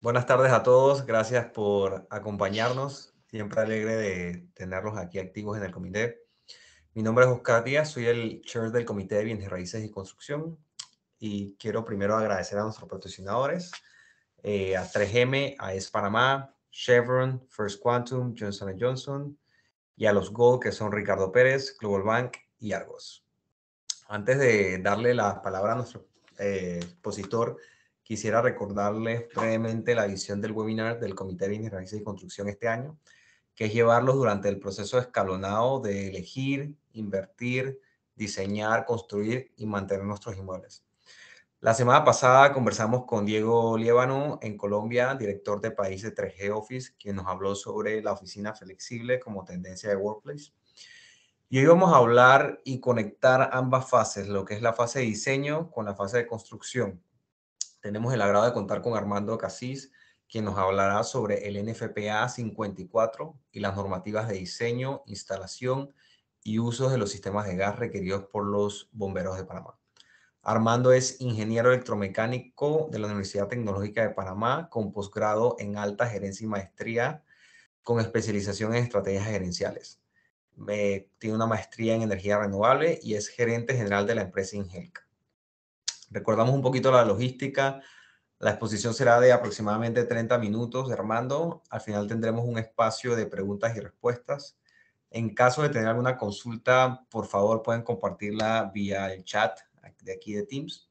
Buenas tardes a todos, gracias por acompañarnos. Siempre alegre de tenerlos aquí activos en el comité. Mi nombre es Oscar Díaz, soy el chair del Comité de Bienes Raíces y Construcción y quiero primero agradecer a nuestros patrocinadores, a 3M, a ES Panamá, Chevron, First Quantum, Johnson Johnson y a los Gold que son Ricardo Pérez, Global Bank y Argos. Antes de darle la palabra a nuestro expositor, quisiera recordarles brevemente la visión del webinar del Comité de Bienes Raíces y Construcción este año, que es llevarlos durante el proceso escalonado de elegir, invertir, diseñar, construir y mantener nuestros inmuebles. La semana pasada conversamos con Diego Liévano en Colombia, director de país de 3G Office, quien nos habló sobre la oficina flexible como tendencia de Workplace. Y hoy vamos a hablar y conectar ambas fases, lo que es la fase de diseño con la fase de construcción. Tenemos el agrado de contar con Armando Casís, quien nos hablará sobre el NFPA 54 y las normativas de diseño, instalación y usos de los sistemas de gas requeridos por los bomberos de Panamá. Armando es ingeniero electromecánico de la Universidad Tecnológica de Panamá, con posgrado en alta gerencia y maestría, con especialización en estrategias gerenciales. Tiene una maestría en energía renovable y es gerente general de la empresa Ingelca. Recordamos un poquito la logística. La exposición será de aproximadamente 30 minutos, Armando. Al final tendremos un espacio de preguntas y respuestas. En caso de tener alguna consulta, por favor pueden compartirla vía el chat de aquí de Teams.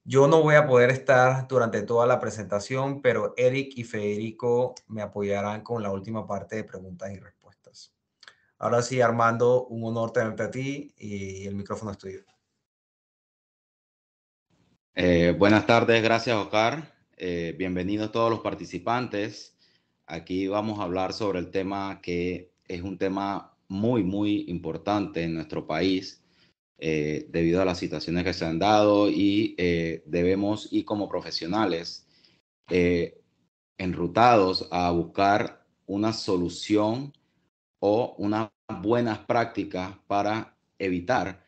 Yo no voy a poder estar durante toda la presentación, pero Eric y Federico me apoyarán con la última parte de preguntas y respuestas. Ahora sí, Armando, un honor tenerte a ti y el micrófono es tuyo. Buenas tardes, gracias Oscar. Bienvenidos todos los participantes. Aquí vamos a hablar sobre el tema que es un tema muy importante en nuestro país debido a las situaciones que se han dado y debemos ir como profesionales eh, enrutados a buscar una solución o unas buenas prácticas para evitar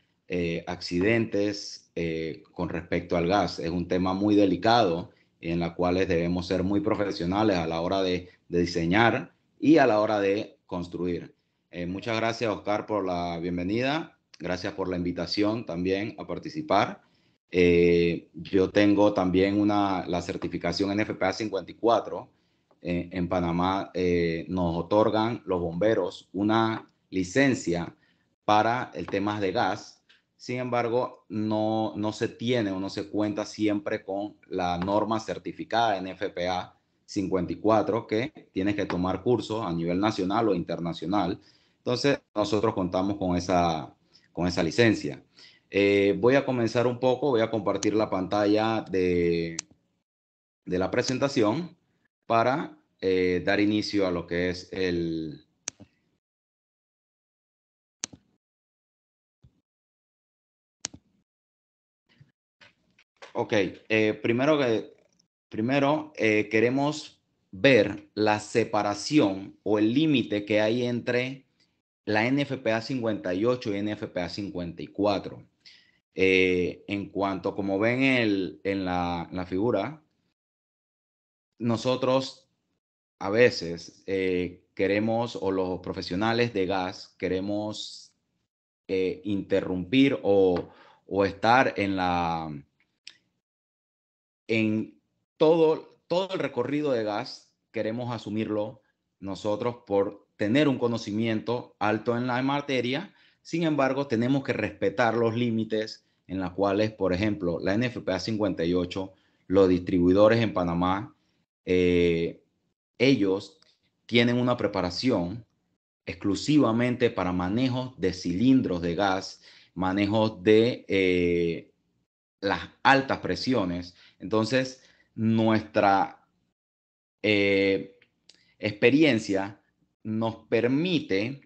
accidentes con respecto al gas. Es un tema muy delicado en la cual debemos ser muy profesionales a la hora de diseñar y a la hora de construir. Muchas gracias, Oscar, por la bienvenida. Gracias por la invitación también a participar. Yo tengo también la certificación NFPA 54. En Panamá nos otorgan los bomberos una licencia para el tema de gas. Sin embargo, no se tiene o no se cuenta siempre con la norma certificada NFPA 54, que tienes que tomar cursos a nivel nacional o internacional. Entonces, nosotros contamos con esa licencia. Voy a comenzar un poco, voy a compartir la pantalla de la presentación para dar inicio a lo que es el... Ok, primero queremos ver la separación o el límite que hay entre la NFPA 58 y NFPA 54. En cuanto, como ven en la figura, nosotros a veces queremos, o los profesionales de gas, queremos interrumpir o estar en todo el recorrido de gas, queremos asumirlo nosotros por tener un conocimiento alto en la materia. Sin embargo, tenemos que respetar los límites en los cuales, por ejemplo, la NFPA 58, los distribuidores en Panamá, ellos tienen una preparación exclusivamente para manejos de cilindros de gas, manejos de las altas presiones. Entonces, nuestra eh, experiencia nos permite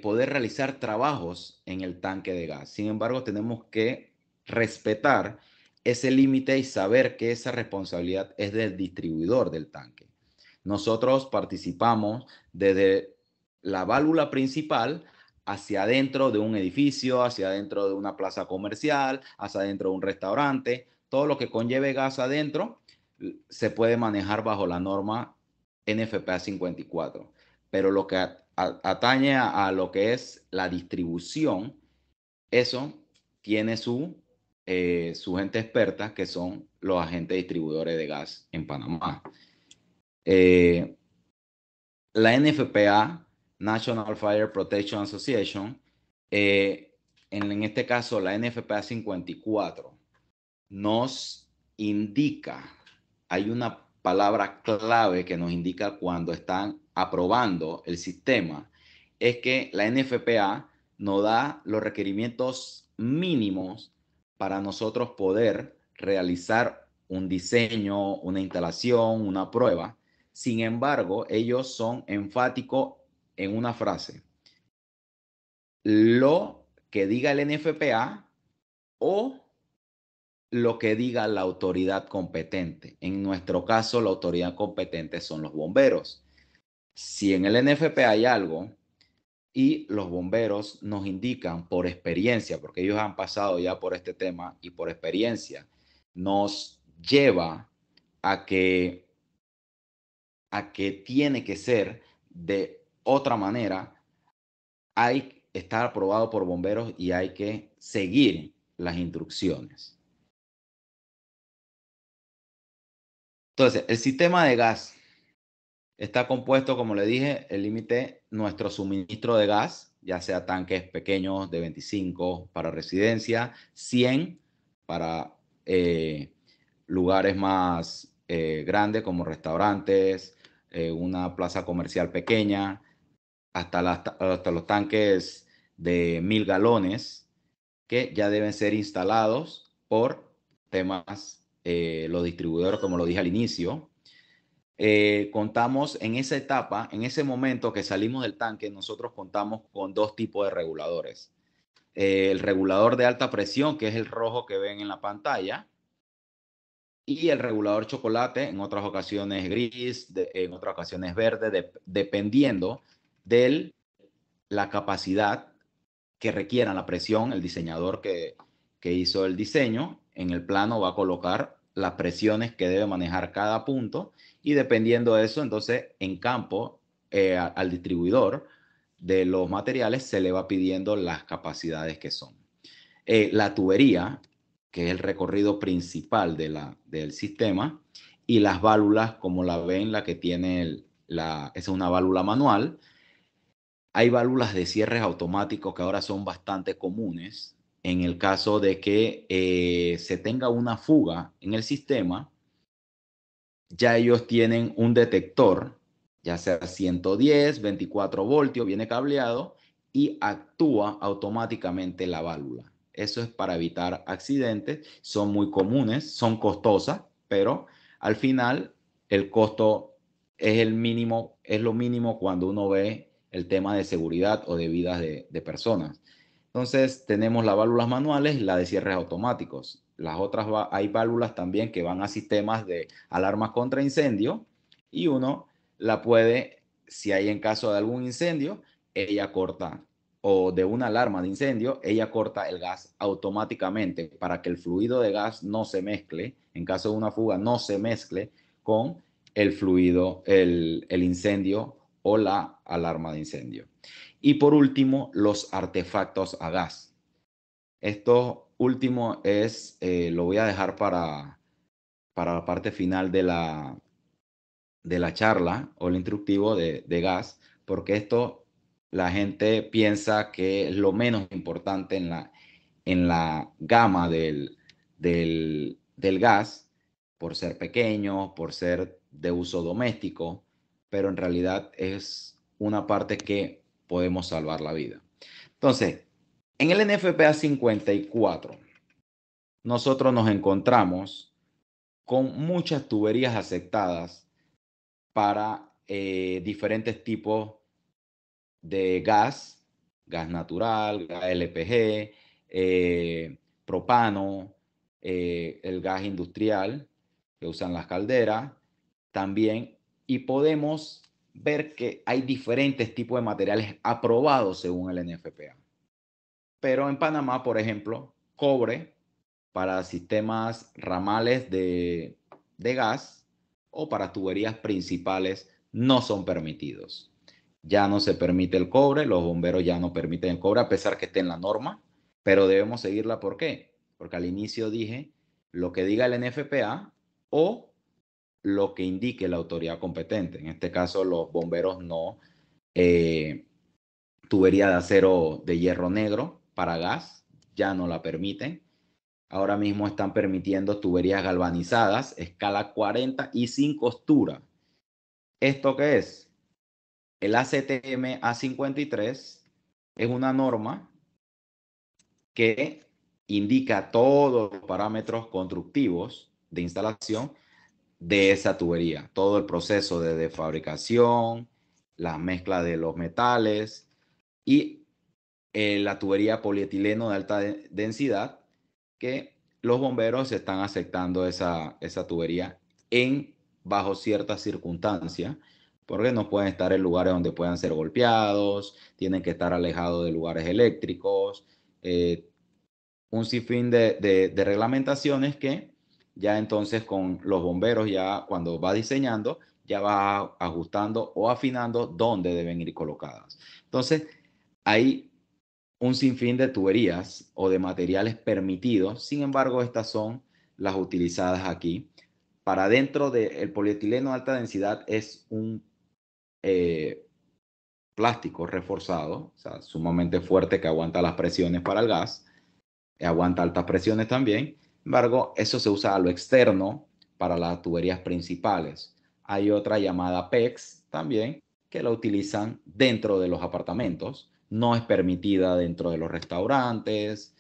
poder realizar trabajos en el tanque de gas. Sin embargo, tenemos que respetar ese límite y saber que esa responsabilidad es del distribuidor del tanque. Nosotros participamos desde la válvula principal hacia adentro de un edificio, hacia adentro de una plaza comercial, hacia adentro de un restaurante, todo lo que conlleve gas adentro, se puede manejar bajo la norma NFPA 54. Pero lo que atañe a lo que es la distribución, eso tiene su gente experta, que son los agentes distribuidores de gas en Panamá. La NFPA, National Fire Protection Association, en este caso la NFPA 54, nos indica, hay una palabra clave que nos indica cuando están aprobando el sistema, es que la NFPA nos da los requerimientos mínimos para nosotros poder realizar un diseño, una instalación, una prueba. Sin embargo, ellos son enfáticos en una frase: lo que diga el NFPA o lo que diga la autoridad competente. En nuestro caso, la autoridad competente son los bomberos. Si en el NFPA hay algo y los bomberos nos indican por experiencia, porque ellos han pasado ya por este tema y por experiencia, nos lleva a que tiene que ser de otra manera, hay que estar aprobado por bomberos y hay que seguir las instrucciones. Entonces, el sistema de gas está compuesto, como le dije, el límite, nuestro suministro de gas, ya sea tanques pequeños de 25 para residencia, 100 para lugares más grandes como restaurantes, una plaza comercial pequeña, hasta los tanques de 1000 galones, que ya deben ser instalados por temas, los distribuidores, como lo dije al inicio. Contamos en esa etapa, en ese momento que salimos del tanque, nosotros contamos con dos tipos de reguladores. El regulador de alta presión, que es el rojo que ven en la pantalla, y el regulador chocolate, en otras ocasiones gris, en otras ocasiones verde, dependiendo de la capacidad que requieran, la presión. El diseñador que hizo el diseño en el plano va a colocar las presiones que debe manejar cada punto, y dependiendo de eso, entonces en campo, al distribuidor de los materiales se le va pidiendo las capacidades que son. La tubería, que es el recorrido principal del sistema, y las válvulas, como la ven, la que tiene esa es una válvula manual. Hay válvulas de cierres automáticos que ahora son bastante comunes. En el caso de que se tenga una fuga en el sistema, ya ellos tienen un detector, ya sea 110, 24 voltios, viene cableado y actúa automáticamente la válvula. Eso es para evitar accidentes. Son muy comunes, son costosas, pero al final el costo es el mínimo, es lo mínimo cuando uno ve el tema de seguridad o de vidas de personas. Entonces tenemos las válvulas manuales y la de cierres automáticos. Las otras, hay válvulas también que van a sistemas de alarmas contra incendio, y uno la puede, si hay en caso de algún incendio, ella corta, o de una alarma de incendio, ella corta el gas automáticamente para que el fluido de gas no se mezcle, en caso de una fuga, no se mezcle con el fluido, el incendio o la alarma de incendio. Y por último, los artefactos a gas. Esto último lo voy a dejar para la parte final de la charla o el instructivo de gas, porque esto la gente piensa que es lo menos importante en la gama del gas, por ser pequeño, por ser de uso doméstico, pero en realidad es una parte que podemos salvar la vida. Entonces, en el NFPA 54, nosotros nos encontramos con muchas tuberías aceptadas para diferentes tipos de gas, gas natural, gas LPG, propano, el gas industrial que usan las calderas también, y podemos ver que hay diferentes tipos de materiales aprobados según el NFPA. Pero en Panamá, por ejemplo, cobre para sistemas ramales de gas o para tuberías principales no son permitidos. Ya no se permite el cobre, los bomberos ya no permiten el cobre a pesar que esté en la norma, pero debemos seguirla. ¿Por qué? Porque al inicio dije lo que diga el NFPA o lo que indique la autoridad competente. En este caso, los bomberos no. Tubería de acero de hierro negro para gas, ya no la permiten. Ahora mismo están permitiendo tuberías galvanizadas, escala 40 y sin costura. ¿Esto qué es? El ACTM A53 es una norma que indica todos los parámetros constructivos de instalación de esa tubería, todo el proceso de fabricación, la mezcla de los metales y la tubería polietileno de alta densidad, que los bomberos están aceptando esa tubería bajo ciertas circunstancias, porque no pueden estar en lugares donde puedan ser golpeados, tienen que estar alejados de lugares eléctricos, un sinfín de reglamentaciones que ya entonces con los bomberos ya cuando va diseñando, ya va ajustando o afinando dónde deben ir colocadas. Entonces, hay un sinfín de tuberías o de materiales permitidos, sin embargo, estas son las utilizadas aquí. Para dentro del polietileno de alta densidad es un plástico reforzado, o sea, sumamente fuerte que aguanta las presiones para el gas, aguanta altas presiones también. Sin embargo, eso se usa a lo externo para las tuberías principales. Hay otra llamada PEX también que la utilizan dentro de los apartamentos. No es permitida dentro de los restaurantes.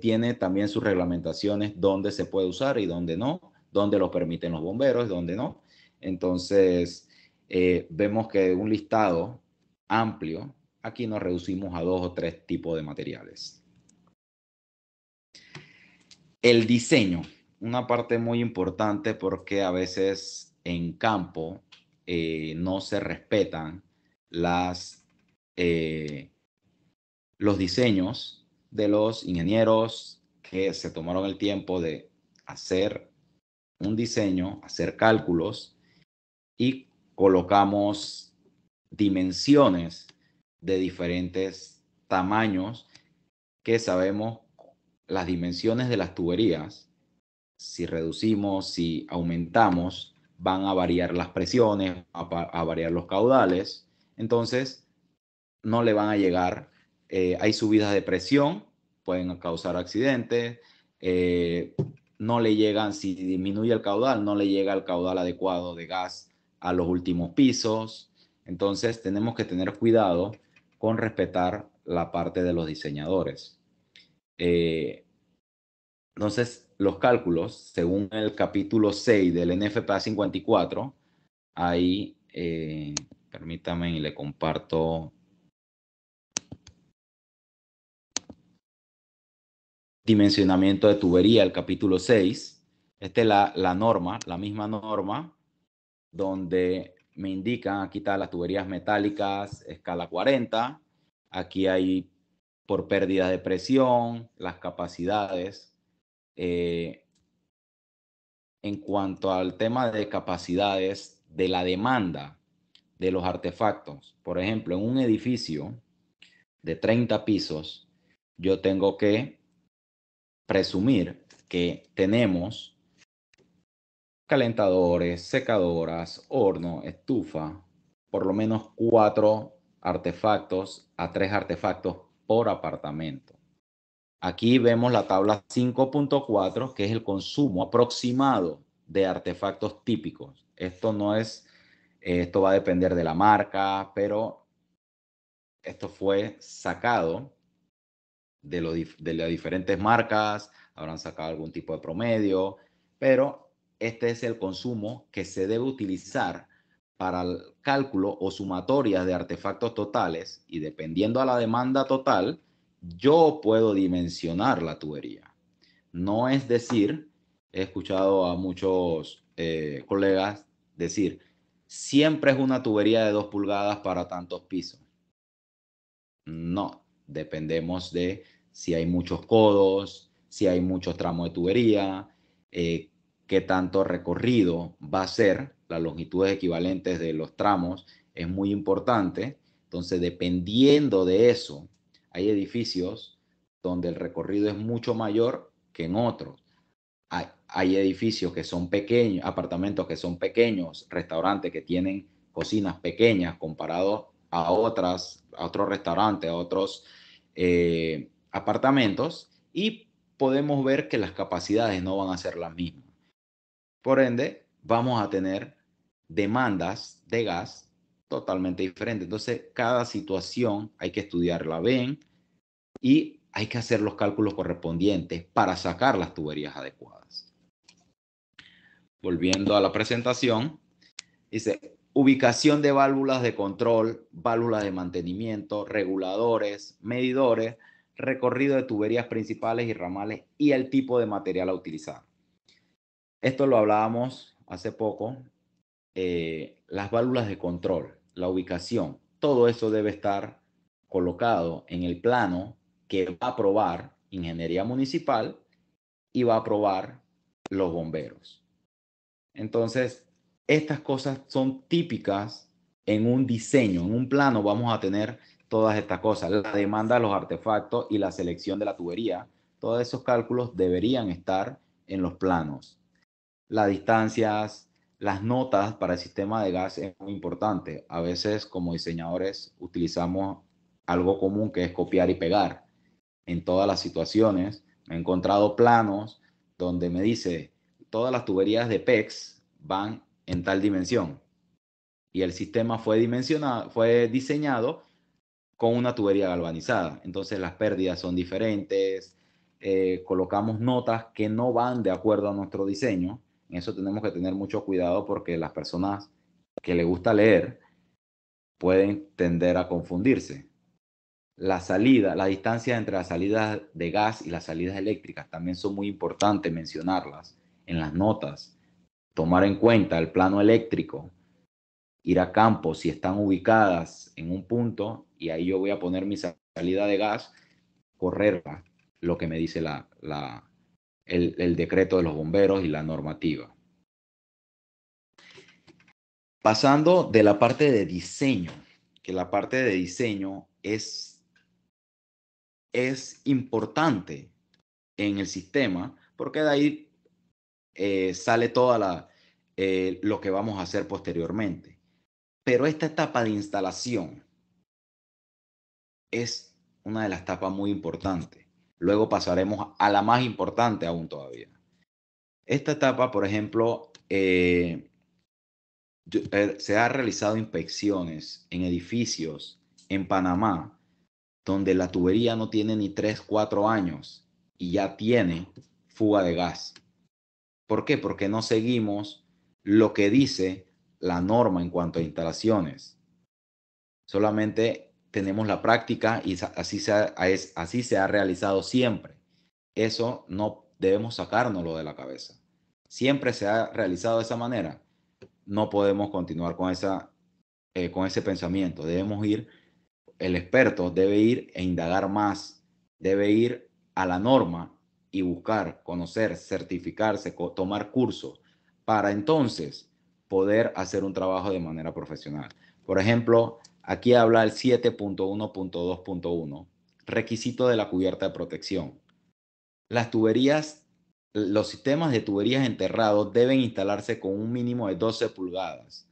Tiene también sus reglamentaciones dónde se puede usar y dónde no, dónde lo permiten los bomberos, dónde no. Entonces, vemos que un listado amplio, aquí nos reducimos a 2 o 3 tipos de materiales. El diseño, una parte muy importante porque a veces en campo no se respetan los diseños de los ingenieros que se tomaron el tiempo de hacer un diseño, hacer cálculos y colocamos dimensiones de diferentes tamaños que sabemos las dimensiones de las tuberías. Si reducimos, si aumentamos, van a variar las presiones, a variar los caudales. Entonces, no le van a llegar. Hay subidas de presión, pueden causar accidentes. No le llegan, si disminuye el caudal, no le llega el caudal adecuado de gas a los últimos pisos. Entonces, tenemos que tener cuidado con respetar la parte de los diseñadores. Entonces, los cálculos, según el capítulo 6 del NFPA 54, ahí, permítame y le comparto. Dimensionamiento de tubería, el capítulo 6. Esta es la norma, la misma norma, donde me indican, aquí están las tuberías metálicas, escala 40. Aquí hay por pérdida de presión, las capacidades. En cuanto al tema de capacidades de la demanda de los artefactos, por ejemplo, en un edificio de 30 pisos, yo tengo que presumir que tenemos calentadores, secadoras, horno, estufa, por lo menos 4 artefactos a 3 artefactos por apartamento. Aquí vemos la tabla 5.4, que es el consumo aproximado de artefactos típicos. Esto no es, esto va a depender de la marca, pero esto fue sacado de las diferentes marcas, habrán sacado algún tipo de promedio, pero este es el consumo que se debe utilizar para el cálculo o sumatoria de artefactos totales, y dependiendo a la demanda total, yo puedo dimensionar la tubería. No es decir, he escuchado a muchos colegas decir, siempre es una tubería de 2 pulgadas para tantos pisos. No, dependemos de si hay muchos codos, si hay muchos tramos de tubería, qué tanto recorrido va a ser, las longitudes equivalentes de los tramos es muy importante. Entonces, dependiendo de eso, hay edificios donde el recorrido es mucho mayor que en otros. Hay edificios que son pequeños, apartamentos que son pequeños, restaurantes que tienen cocinas pequeñas comparado a otros restaurantes, a otros apartamentos, y podemos ver que las capacidades no van a ser las mismas. Por ende, vamos a tener demandas de gas totalmente diferentes. Entonces, cada situación hay que estudiarla bien y hay que hacer los cálculos correspondientes para sacar las tuberías adecuadas. Volviendo a la presentación, dice ubicación de válvulas de control, válvulas de mantenimiento, reguladores, medidores, recorrido de tuberías principales y ramales y el tipo de material a utilizar. Esto lo hablábamos hace poco. Las válvulas de control, la ubicación, todo eso debe estar colocado en el plano que va a aprobar Ingeniería Municipal y va a aprobar los bomberos. Entonces, estas cosas son típicas en un diseño, en un plano vamos a tener todas estas cosas, la demanda de los artefactos y la selección de la tubería. Todos esos cálculos deberían estar en los planos. Las distancias, las notas para el sistema de gas es muy importante. A veces como diseñadores utilizamos algo común que es copiar y pegar. En todas las situaciones me he encontrado planos donde me dice todas las tuberías de PEX van en tal dimensión y el sistema fue diseñado con una tubería galvanizada. Entonces las pérdidas son diferentes, colocamos notas que no van de acuerdo a nuestro diseño. En eso tenemos que tener mucho cuidado porque las personas que les gusta leer pueden tender a confundirse. La distancia entre las salidas de gas y las salidas eléctricas también son muy importantes mencionarlas en las notas. Tomar en cuenta el plano eléctrico, ir a campo si están ubicadas en un punto y ahí yo voy a poner mi salida de gas, correrla, lo que me dice el decreto de los bomberos y la normativa. Pasando de la parte de diseño, que la parte de diseño es importante en el sistema porque de ahí sale toda lo que vamos a hacer posteriormente. Pero esta etapa de instalación es una de las etapas muy importantes. Luego pasaremos a la más importante aún todavía. Esta etapa, por ejemplo, se ha realizado inspecciones en edificios en Panamá donde la tubería no tiene ni 3, 4 años y ya tiene fuga de gas. ¿Por qué? Porque no seguimos lo que dice la norma en cuanto a instalaciones. Solamente tenemos la práctica y así se ha realizado siempre. Eso no debemos sacárnoslo de la cabeza. Siempre se ha realizado de esa manera. No podemos continuar con ese pensamiento. El experto debe ir e indagar más, debe ir a la norma y buscar, conocer, certificarse, tomar cursos para entonces poder hacer un trabajo de manera profesional. Por ejemplo, aquí habla el 7.1.2.1, requisito de la cubierta de protección. Las tuberías, los sistemas de tuberías enterrados deben instalarse con un mínimo de 12 pulgadas,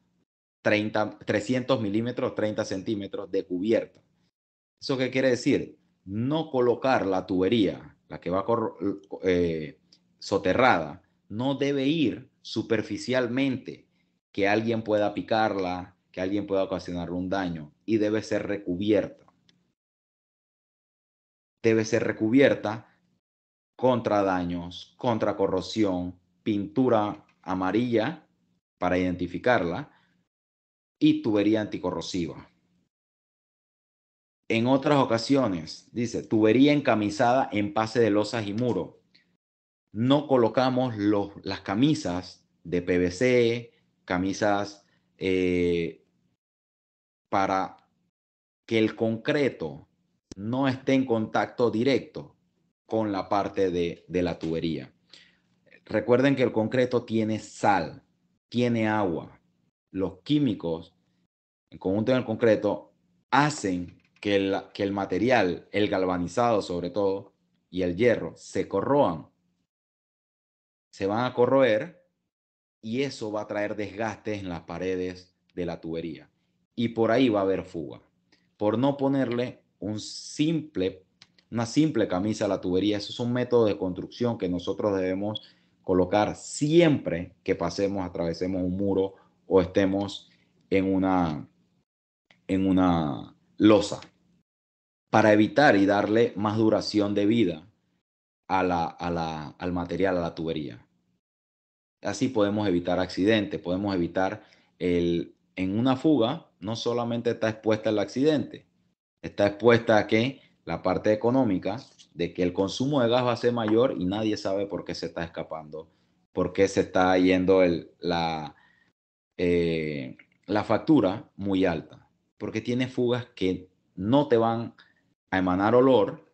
300 milímetros, 30 centímetros de cubierta. ¿Eso qué quiere decir? No colocar la tubería, la que va soterrada, no debe ir superficialmente, que alguien pueda picarla, que alguien pueda ocasionarle un daño, y debe ser recubierta. Debe ser recubierta contra daños, contra corrosión, pintura amarilla para identificarla y tubería anticorrosiva. En otras ocasiones, dice, tubería encamisada en pase de losas y muro. No colocamos las camisas de PVC, camisas para que el concreto no esté en contacto directo con la parte de la tubería. Recuerden que el concreto tiene sal, tiene agua. Los químicos en conjunto en el concreto hacen que el material, el galvanizado sobre todo, y el hierro se corroan, se van a corroer y eso va a traer desgastes en las paredes de la tubería. Y por ahí va a haber fuga. Por no ponerle una simple camisa a la tubería, eso es un método de construcción que nosotros debemos colocar siempre que pasemos, atravesemos un muro o estemos en una losa para evitar y darle más duración de vida al material, a la tubería. Así podemos evitar accidentes, podemos evitar en una fuga, no solamente está expuesta el accidente, está expuesta a que la parte económica de que el consumo de gas va a ser mayor y nadie sabe por qué se está escapando, por qué se está yendo la factura muy alta, porque tiene fugas que no te van a emanar olor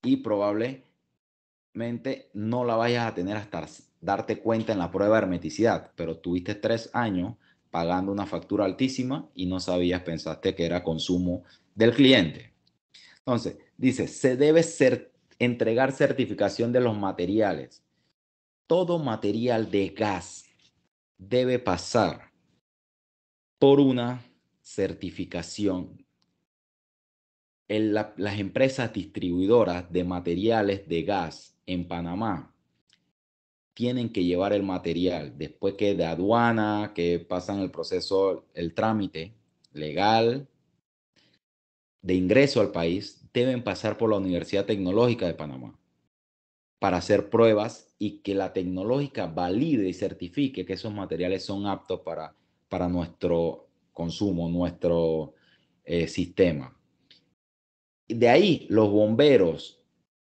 y probablemente no la vayas a tener hasta darte cuenta en la prueba de hermeticidad, pero tuviste 3 años pagando una factura altísima y no sabías, pensaste que era consumo del cliente. Entonces, dice, se debe entregar certificación de los materiales. Todo material de gas debe pasar por una certificación. Las empresas distribuidoras de materiales de gas en Panamá tienen que llevar el material después que de aduana, que pasan el proceso, el trámite legal de ingreso al país, deben pasar por la Universidad Tecnológica de Panamá para hacer pruebas y que la tecnológica valide y certifique que esos materiales son aptos para nuestro consumo, nuestro sistema. De ahí los bomberos,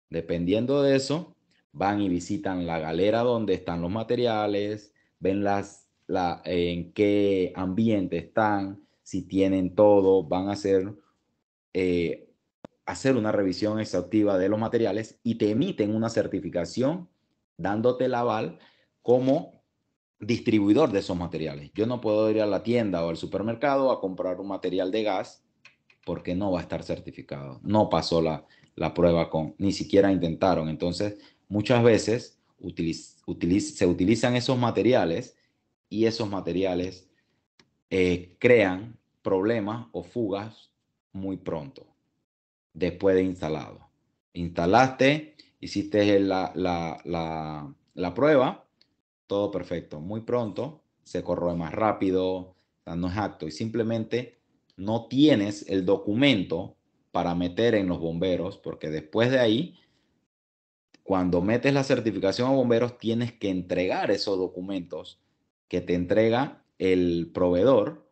dependiendo de eso, van y visitan la galera donde están los materiales, ven en qué ambiente están, si tienen todo, van a hacer una revisión exhaustiva de los materiales y te emiten una certificación dándote el aval como distribuidor de esos materiales. Yo no puedo ir a la tienda o al supermercado a comprar un material de gas porque no va a estar certificado. No pasó la prueba ni siquiera intentaron. Entonces, muchas veces se utilizan esos materiales y esos materiales crean problemas o fugas muy pronto, después de instalado. Instalaste, hiciste la prueba, todo perfecto. Muy pronto se corroe más rápido, o sea, no es apto y simplemente no tienes el documento para meter en los bomberos, porque después de ahí, cuando metes la certificación a bomberos, tienes que entregar esos documentos que te entrega el proveedor.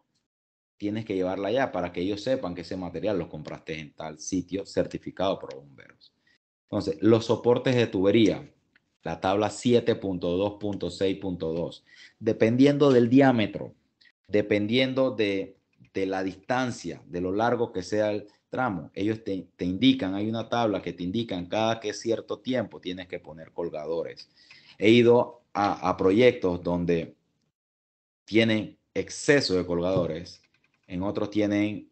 Tienes que llevarla allá para que ellos sepan que ese material lo compraste en tal sitio certificado por bomberos. Entonces, los soportes de tubería, la tabla 7.2.6.2, dependiendo del diámetro, dependiendo de la distancia, de lo largo que sea el tramo, ellos te indican, hay una tabla que te indican cada que cierto tiempo tienes que poner colgadores. He ido a proyectos donde tienen exceso de colgadores, en otros tienen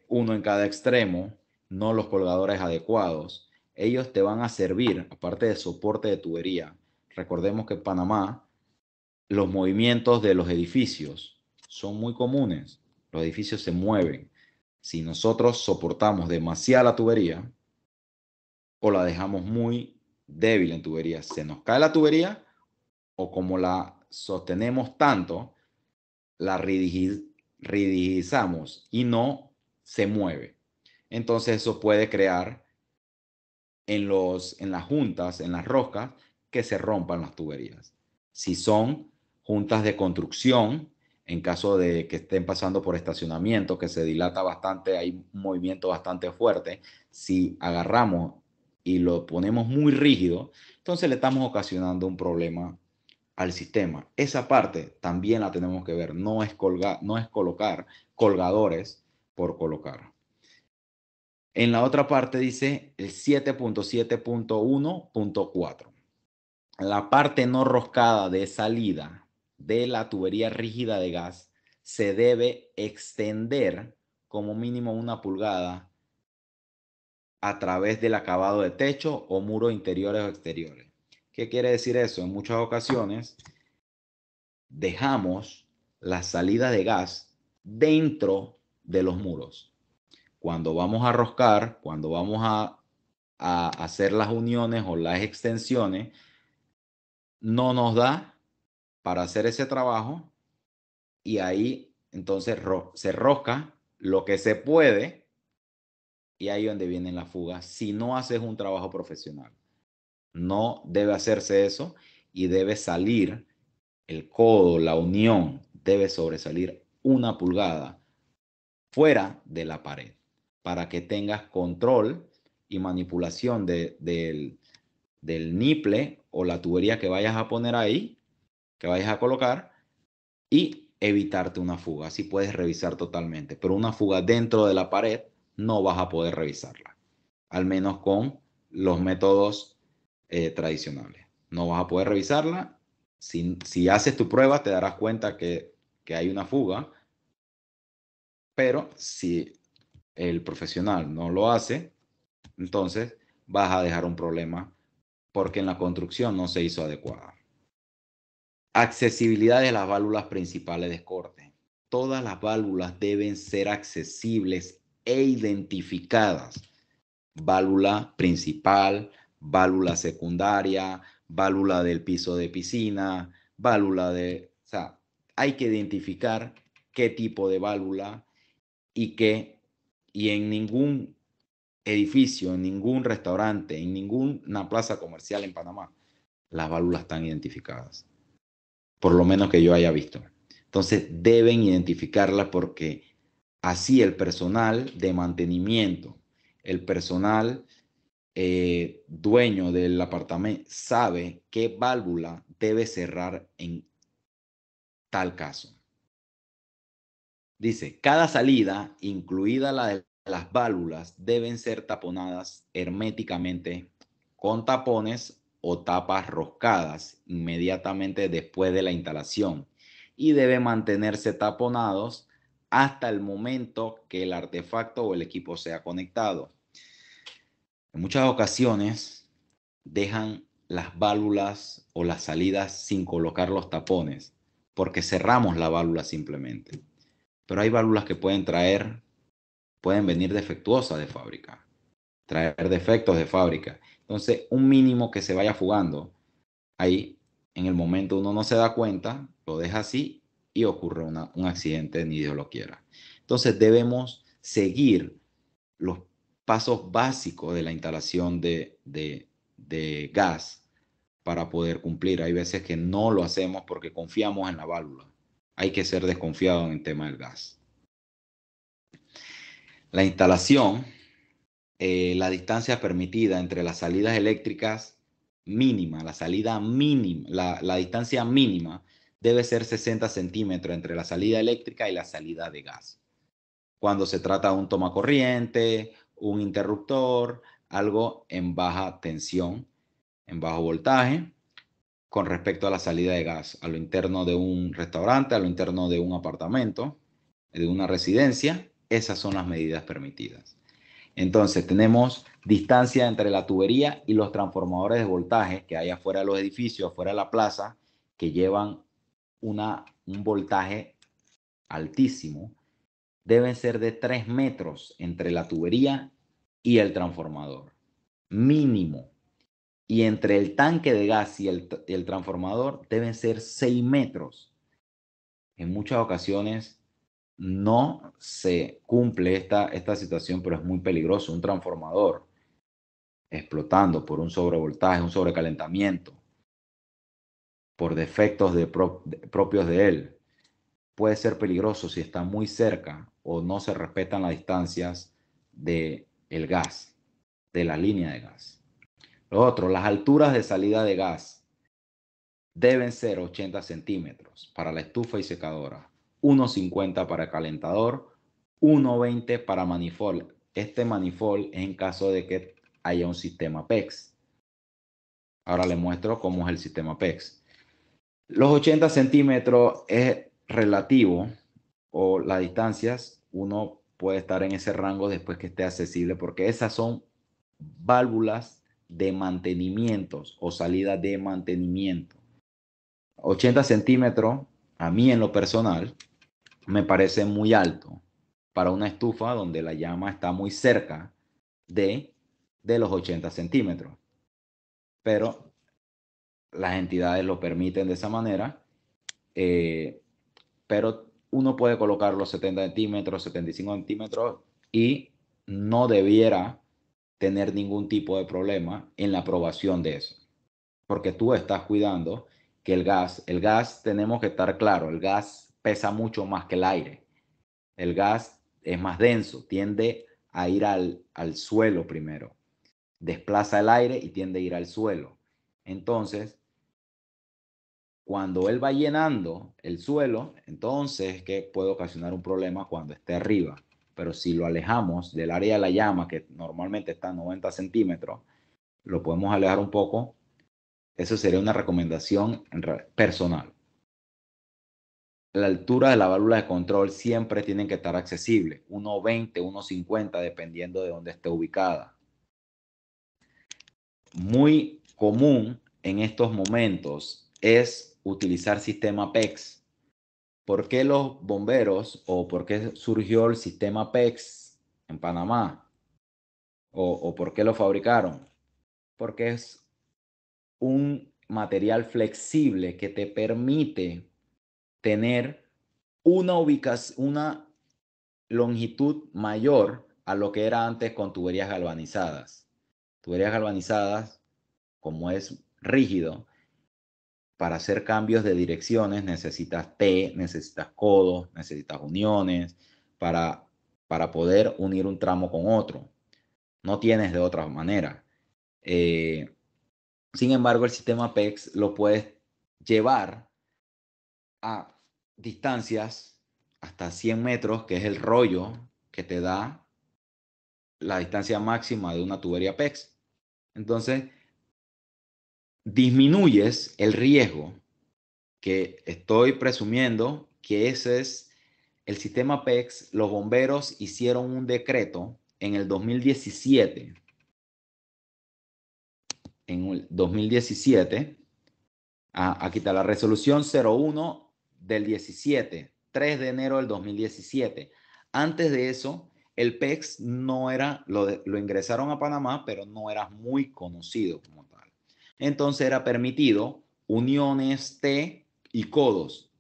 uno en cada extremo, no los colgadores adecuados. Ellos te van a servir, aparte de soporte de tubería. Recordemos que en Panamá los movimientos de los edificios son muy comunes. Los edificios se mueven. Si nosotros soportamos demasiado la tubería o la dejamos muy débil en tubería, se nos cae la tubería o como la sostenemos tanto, la rigidizamos y no se mueve. Entonces eso puede crear en las juntas, en las roscas, que se rompan las tuberías. Si son juntas de construcción, en caso de que estén pasando por estacionamiento, que se dilata bastante, hay un movimiento bastante fuerte, si agarramos y lo ponemos muy rígido, entonces le estamos ocasionando un problema al sistema. Esa parte también la tenemos que ver, no es colocar colgadores por colocar. En la otra parte dice el 7.7.1.4. La parte no roscada de salida de la tubería rígida de gas se debe extender como mínimo 1 pulgada a través del acabado de techo o muros interiores o exteriores. ¿Qué quiere decir eso? En muchas ocasiones dejamos la salida de gas dentro de los muros. Cuando vamos a roscar, cuando vamos a hacer las uniones o las extensiones, no nos da para hacer ese trabajo y ahí entonces se rosca lo que se puede y ahí es donde vienen las fugas si no haces un trabajo profesional. No debe hacerse eso y debe salir el codo, la unión, debe sobresalir 1 pulgada fuera de la pared para que tengas control y manipulación del niple o la tubería que vayas a poner ahí, que vayas a colocar y evitarte una fuga. Así puedes revisar totalmente, pero una fuga dentro de la pared no vas a poder revisarla, al menos con los métodos tradicionales. No vas a poder revisarla. Si haces tu prueba te darás cuenta que hay una fuga, pero si el profesional no lo hace, entonces vas a dejar un problema porque en la construcción no se hizo adecuada. Accesibilidad de las válvulas principales de corte. Todas las válvulas deben ser accesibles e identificadas. Válvula principal, válvula secundaria, válvula del piso de piscina, válvula de... O sea, hay que identificar qué tipo de válvula y en ningún edificio, en ningún restaurante, en ninguna plaza comercial en Panamá, las válvulas están identificadas. Por lo menos que yo haya visto. Entonces deben identificarla porque así el personal de mantenimiento, el personal dueño del apartamento sabe qué válvula debe cerrar en tal caso. Dice, cada salida, incluida la de las válvulas, deben ser taponadas herméticamente con tapones o tapas roscadas inmediatamente después de la instalación y deben mantenerse taponados hasta el momento que el artefacto o el equipo sea conectado. En muchas ocasiones dejan las válvulas o las salidas sin colocar los tapones porque cerramos la válvula simplemente. Pero hay válvulas que pueden venir defectuosas de fábrica, traer defectos de fábrica. Entonces, un mínimo que se vaya fugando, ahí en el momento uno no se da cuenta, lo deja así y ocurre un accidente, ni Dios lo quiera. Entonces, debemos seguir los pasos básicos de la instalación de gas para poder cumplir. Hay veces que no lo hacemos porque confiamos en la válvula. Hay que ser desconfiado en el tema del gas. La instalación, la distancia permitida entre las salidas eléctricas mínima, la distancia mínima debe ser 60 centímetros entre la salida eléctrica y la salida de gas. Cuando se trata de un tomacorriente, un interruptor, algo en baja tensión, en bajo voltaje, con respecto a la salida de gas, a lo interno de un restaurante, a lo interno de un apartamento, de una residencia, esas son las medidas permitidas. Entonces tenemos distancia entre la tubería y los transformadores de voltaje que hay afuera de los edificios, afuera de la plaza, que llevan un voltaje altísimo. Deben ser de 3 metros entre la tubería y el transformador, mínimo. Y entre el tanque de gas y el transformador deben ser 6 metros. En muchas ocasiones no se cumple esta situación, pero es muy peligroso. Un transformador explotando por un sobrevoltaje, un sobrecalentamiento, por defectos propios de él, puede ser peligroso si está muy cerca o no se respetan las distancias del gas, de la línea de gas. Lo otro, las alturas de salida de gas deben ser 80 centímetros para la estufa y secadora, 1,50 para calentador, 1,20 para manifold este manifold es en caso de que haya un sistema PEX. Ahora les muestro cómo es el sistema PEX. Los 80 centímetros es relativo, o las distancias, uno puede estar en ese rango después que esté accesible, porque esas son válvulas de mantenimientos o salida de mantenimiento. 80 centímetros, a mí en lo personal, me parece muy alto para una estufa donde la llama está muy cerca de los 80 centímetros. Pero las entidades lo permiten de esa manera, pero uno puede colocar los 70 centímetros, 75 centímetros y no debiera tener ningún tipo de problema en la aprobación de eso, porque tú estás cuidando que el gas tenemos que estar claro, el gas pesa mucho más que el aire. El gas es más denso, tiende a ir al suelo primero, desplaza el aire y tiende a ir al suelo. Entonces, cuando él va llenando el suelo, entonces que puede ocasionar un problema cuando esté arriba. Pero si lo alejamos del área de la llama, que normalmente está a 90 centímetros, lo podemos alejar un poco. Eso sería una recomendación personal. La altura de la válvula de control siempre tienen que estar accesibles, 1,20, 1,50, dependiendo de dónde esté ubicada. Muy común en estos momentos es utilizar sistema PEX. ¿Por qué los bomberos o por qué surgió el sistema PEX en Panamá? ¿O por qué lo fabricaron? Porque es un material flexible que te permite tener una longitud mayor a lo que era antes con tuberías galvanizadas. Tuberías galvanizadas, como es rígido, para hacer cambios de direcciones necesitas T, necesitas codos, necesitas uniones para poder unir un tramo con otro. No tienes de otra manera. Sin embargo, el sistema PEX lo puedes llevar a distancias hasta 100 metros, que es el rollo que te da la distancia máxima de una tubería PEX. Entonces, disminuyes el riesgo, que estoy presumiendo que ese es el sistema PEX. Los bomberos hicieron un decreto en el 2017. En el 2017, aquí está la resolución 01 del 17, 3 de enero del 2017. Antes de eso, el PEX no era, lo ingresaron a Panamá, pero no era muy conocido como tal. Entonces era permitido uniones T y codos,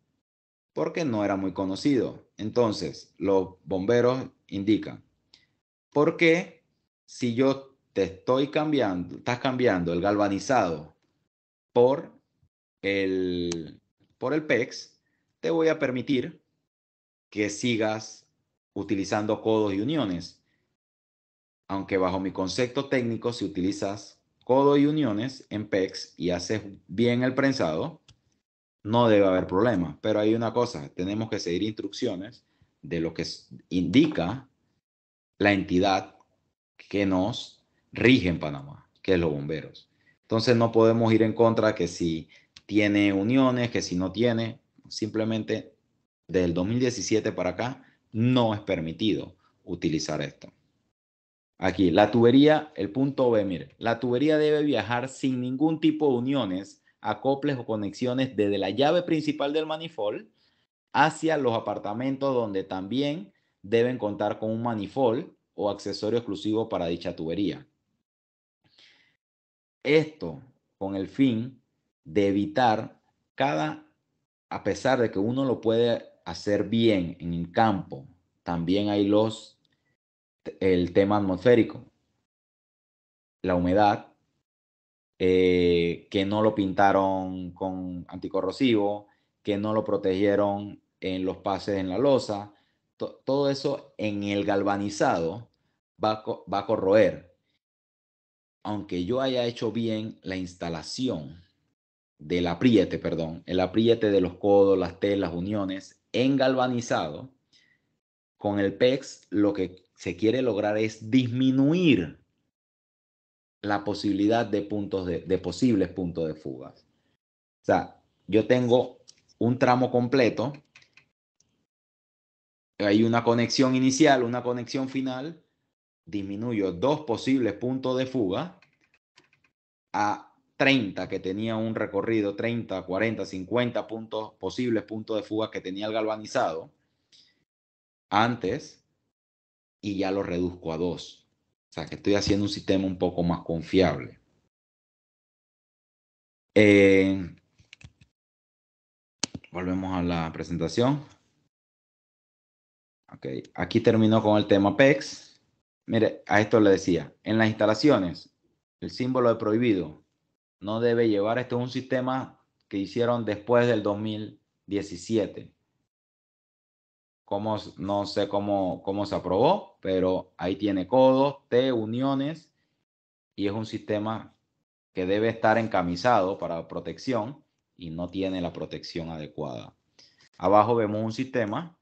porque no era muy conocido. Entonces, los bomberos indican, ¿por qué si yo te estoy cambiando, estás cambiando el galvanizado por por el PEX, te voy a permitir que sigas utilizando codos y uniones? Aunque bajo mi concepto técnico, si utilizas codos y uniones en PEX y haces bien el prensado, no debe haber problema. Pero hay una cosa, tenemos que seguir instrucciones de lo que indica la entidad que nos rige en Panamá, que es los bomberos. Entonces no podemos ir en contra que si tiene uniones, que si no tiene. Simplemente del 2017 para acá no es permitido utilizar esto. Aquí, la tubería, el punto B, mire, la tubería debe viajar sin ningún tipo de uniones, acoples o conexiones desde la llave principal del manifold hacia los apartamentos, donde también deben contar con un manifold o accesorio exclusivo para dicha tubería. Esto con el fin de evitar a pesar de que uno lo puede hacer bien en el campo, también hay el tema atmosférico, la humedad, que no lo pintaron con anticorrosivo, que no lo protegieron en los pases en la losa. Todo eso en el galvanizado va a corroer. Aunque yo haya hecho bien la instalación del apriete, perdón, el apriete de los codos, las telas, uniones en galvanizado, con el PEX lo que se quiere lograr es disminuir la posibilidad de posibles puntos de fuga. O sea, yo tengo un tramo completo, hay una conexión inicial, una conexión final, disminuyo 2 posibles puntos de fuga a 30 que tenía un recorrido, 30, 40, 50 posibles puntos de fuga que tenía el galvanizado antes, y ya lo reduzco a 2. O sea, que estoy haciendo un sistema un poco más confiable. Volvemos a la presentación. Okay. Aquí terminó con el tema PEX. Mire, a esto le decía, en las instalaciones, el símbolo de prohibido no debe llevar, esto es un sistema que hicieron después del 2017. No sé cómo se aprobó, pero ahí tiene codos, T, uniones, y es un sistema que debe estar encamisado para protección y no tiene la protección adecuada. Abajo vemos un sistema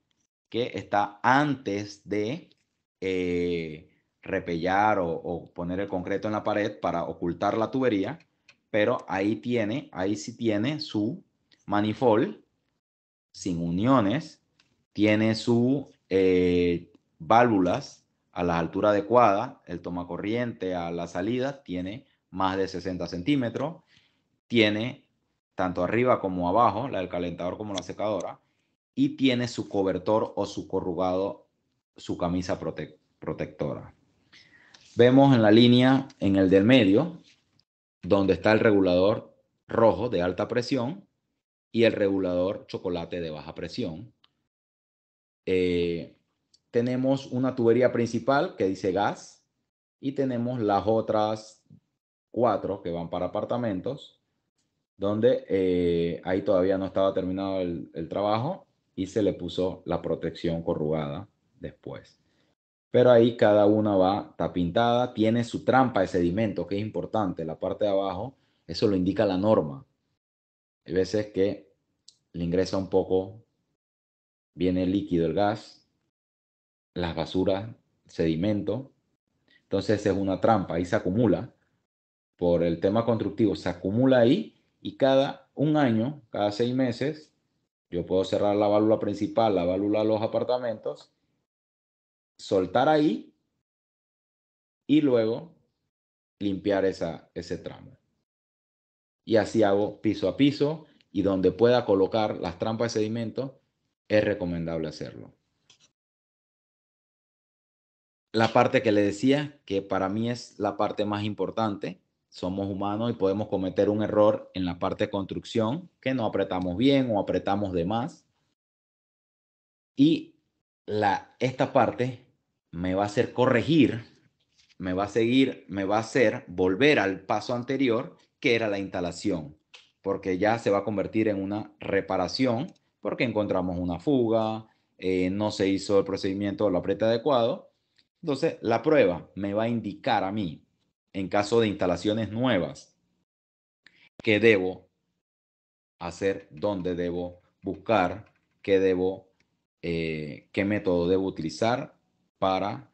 que está antes de repellar o poner el concreto en la pared para ocultar la tubería, pero ahí sí tiene su manifold sin uniones, tiene sus válvulas a la altura adecuada, el tomacorriente a la salida tiene más de 60 centímetros, tiene tanto arriba como abajo, la del calentador como la secadora, y tiene su cobertor o su corrugado, su camisa protectora. Vemos en la línea, en el del medio, donde está el regulador rojo de alta presión y el regulador chocolate de baja presión. Tenemos una tubería principal que dice gas y tenemos las otras 4 que van para apartamentos, donde ahí todavía no estaba terminado el trabajo y se le puso la protección corrugada después. Pero ahí cada una está pintada, tiene su trampa de sedimento, que es importante. La parte de abajo, eso lo indica la norma. Hay veces que le ingresa un poco, viene líquido el gas, las basuras, sedimento. Entonces es una trampa, ahí se acumula. Por el tema constructivo, se acumula ahí y cada un año, cada 6 meses, yo puedo cerrar la válvula principal, la válvula de los apartamentos, soltar ahí y luego limpiar ese tramo. Y así hago piso a piso, y donde pueda colocar las trampas de sedimento, es recomendable hacerlo. La parte que le decía, que para mí es la parte más importante, somos humanos y podemos cometer un error en la parte de construcción, que no apretamos bien o apretamos de más. Y esta parte me va a hacer corregir, me va a hacer volver al paso anterior, que era la instalación, porque ya se va a convertir en una reparación, porque encontramos una fuga, no se hizo el procedimiento o lo apriete adecuado. Entonces, la prueba me va a indicar a mí, en caso de instalaciones nuevas, qué debo hacer, dónde debo buscar, qué método debo utilizar para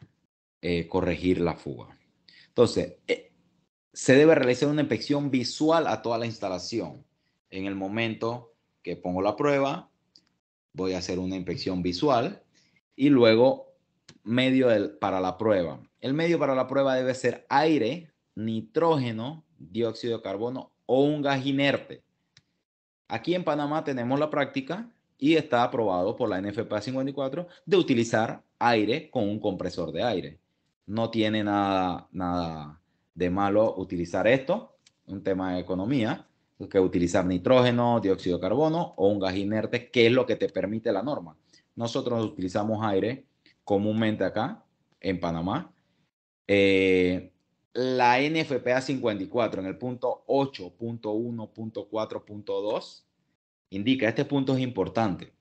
corregir la fuga. Entonces, se debe realizar una inspección visual a toda la instalación. En el momento que pongo la prueba, voy a hacer una inspección visual y luego para la prueba. El medio para la prueba debe ser aire, nitrógeno, dióxido de carbono o un gas inerte. Aquí en Panamá tenemos la práctica y está aprobado por la NFPA 54 de utilizar aire con un compresor de aire. No tiene nada de malo utilizar esto, un tema de economía, que utilizar nitrógeno, dióxido de carbono o un gas inerte, que es lo que te permite la norma. Nosotros utilizamos aire comúnmente acá en Panamá. La NFPA 54 en el punto 8.1.4.2 indica, este punto es importante,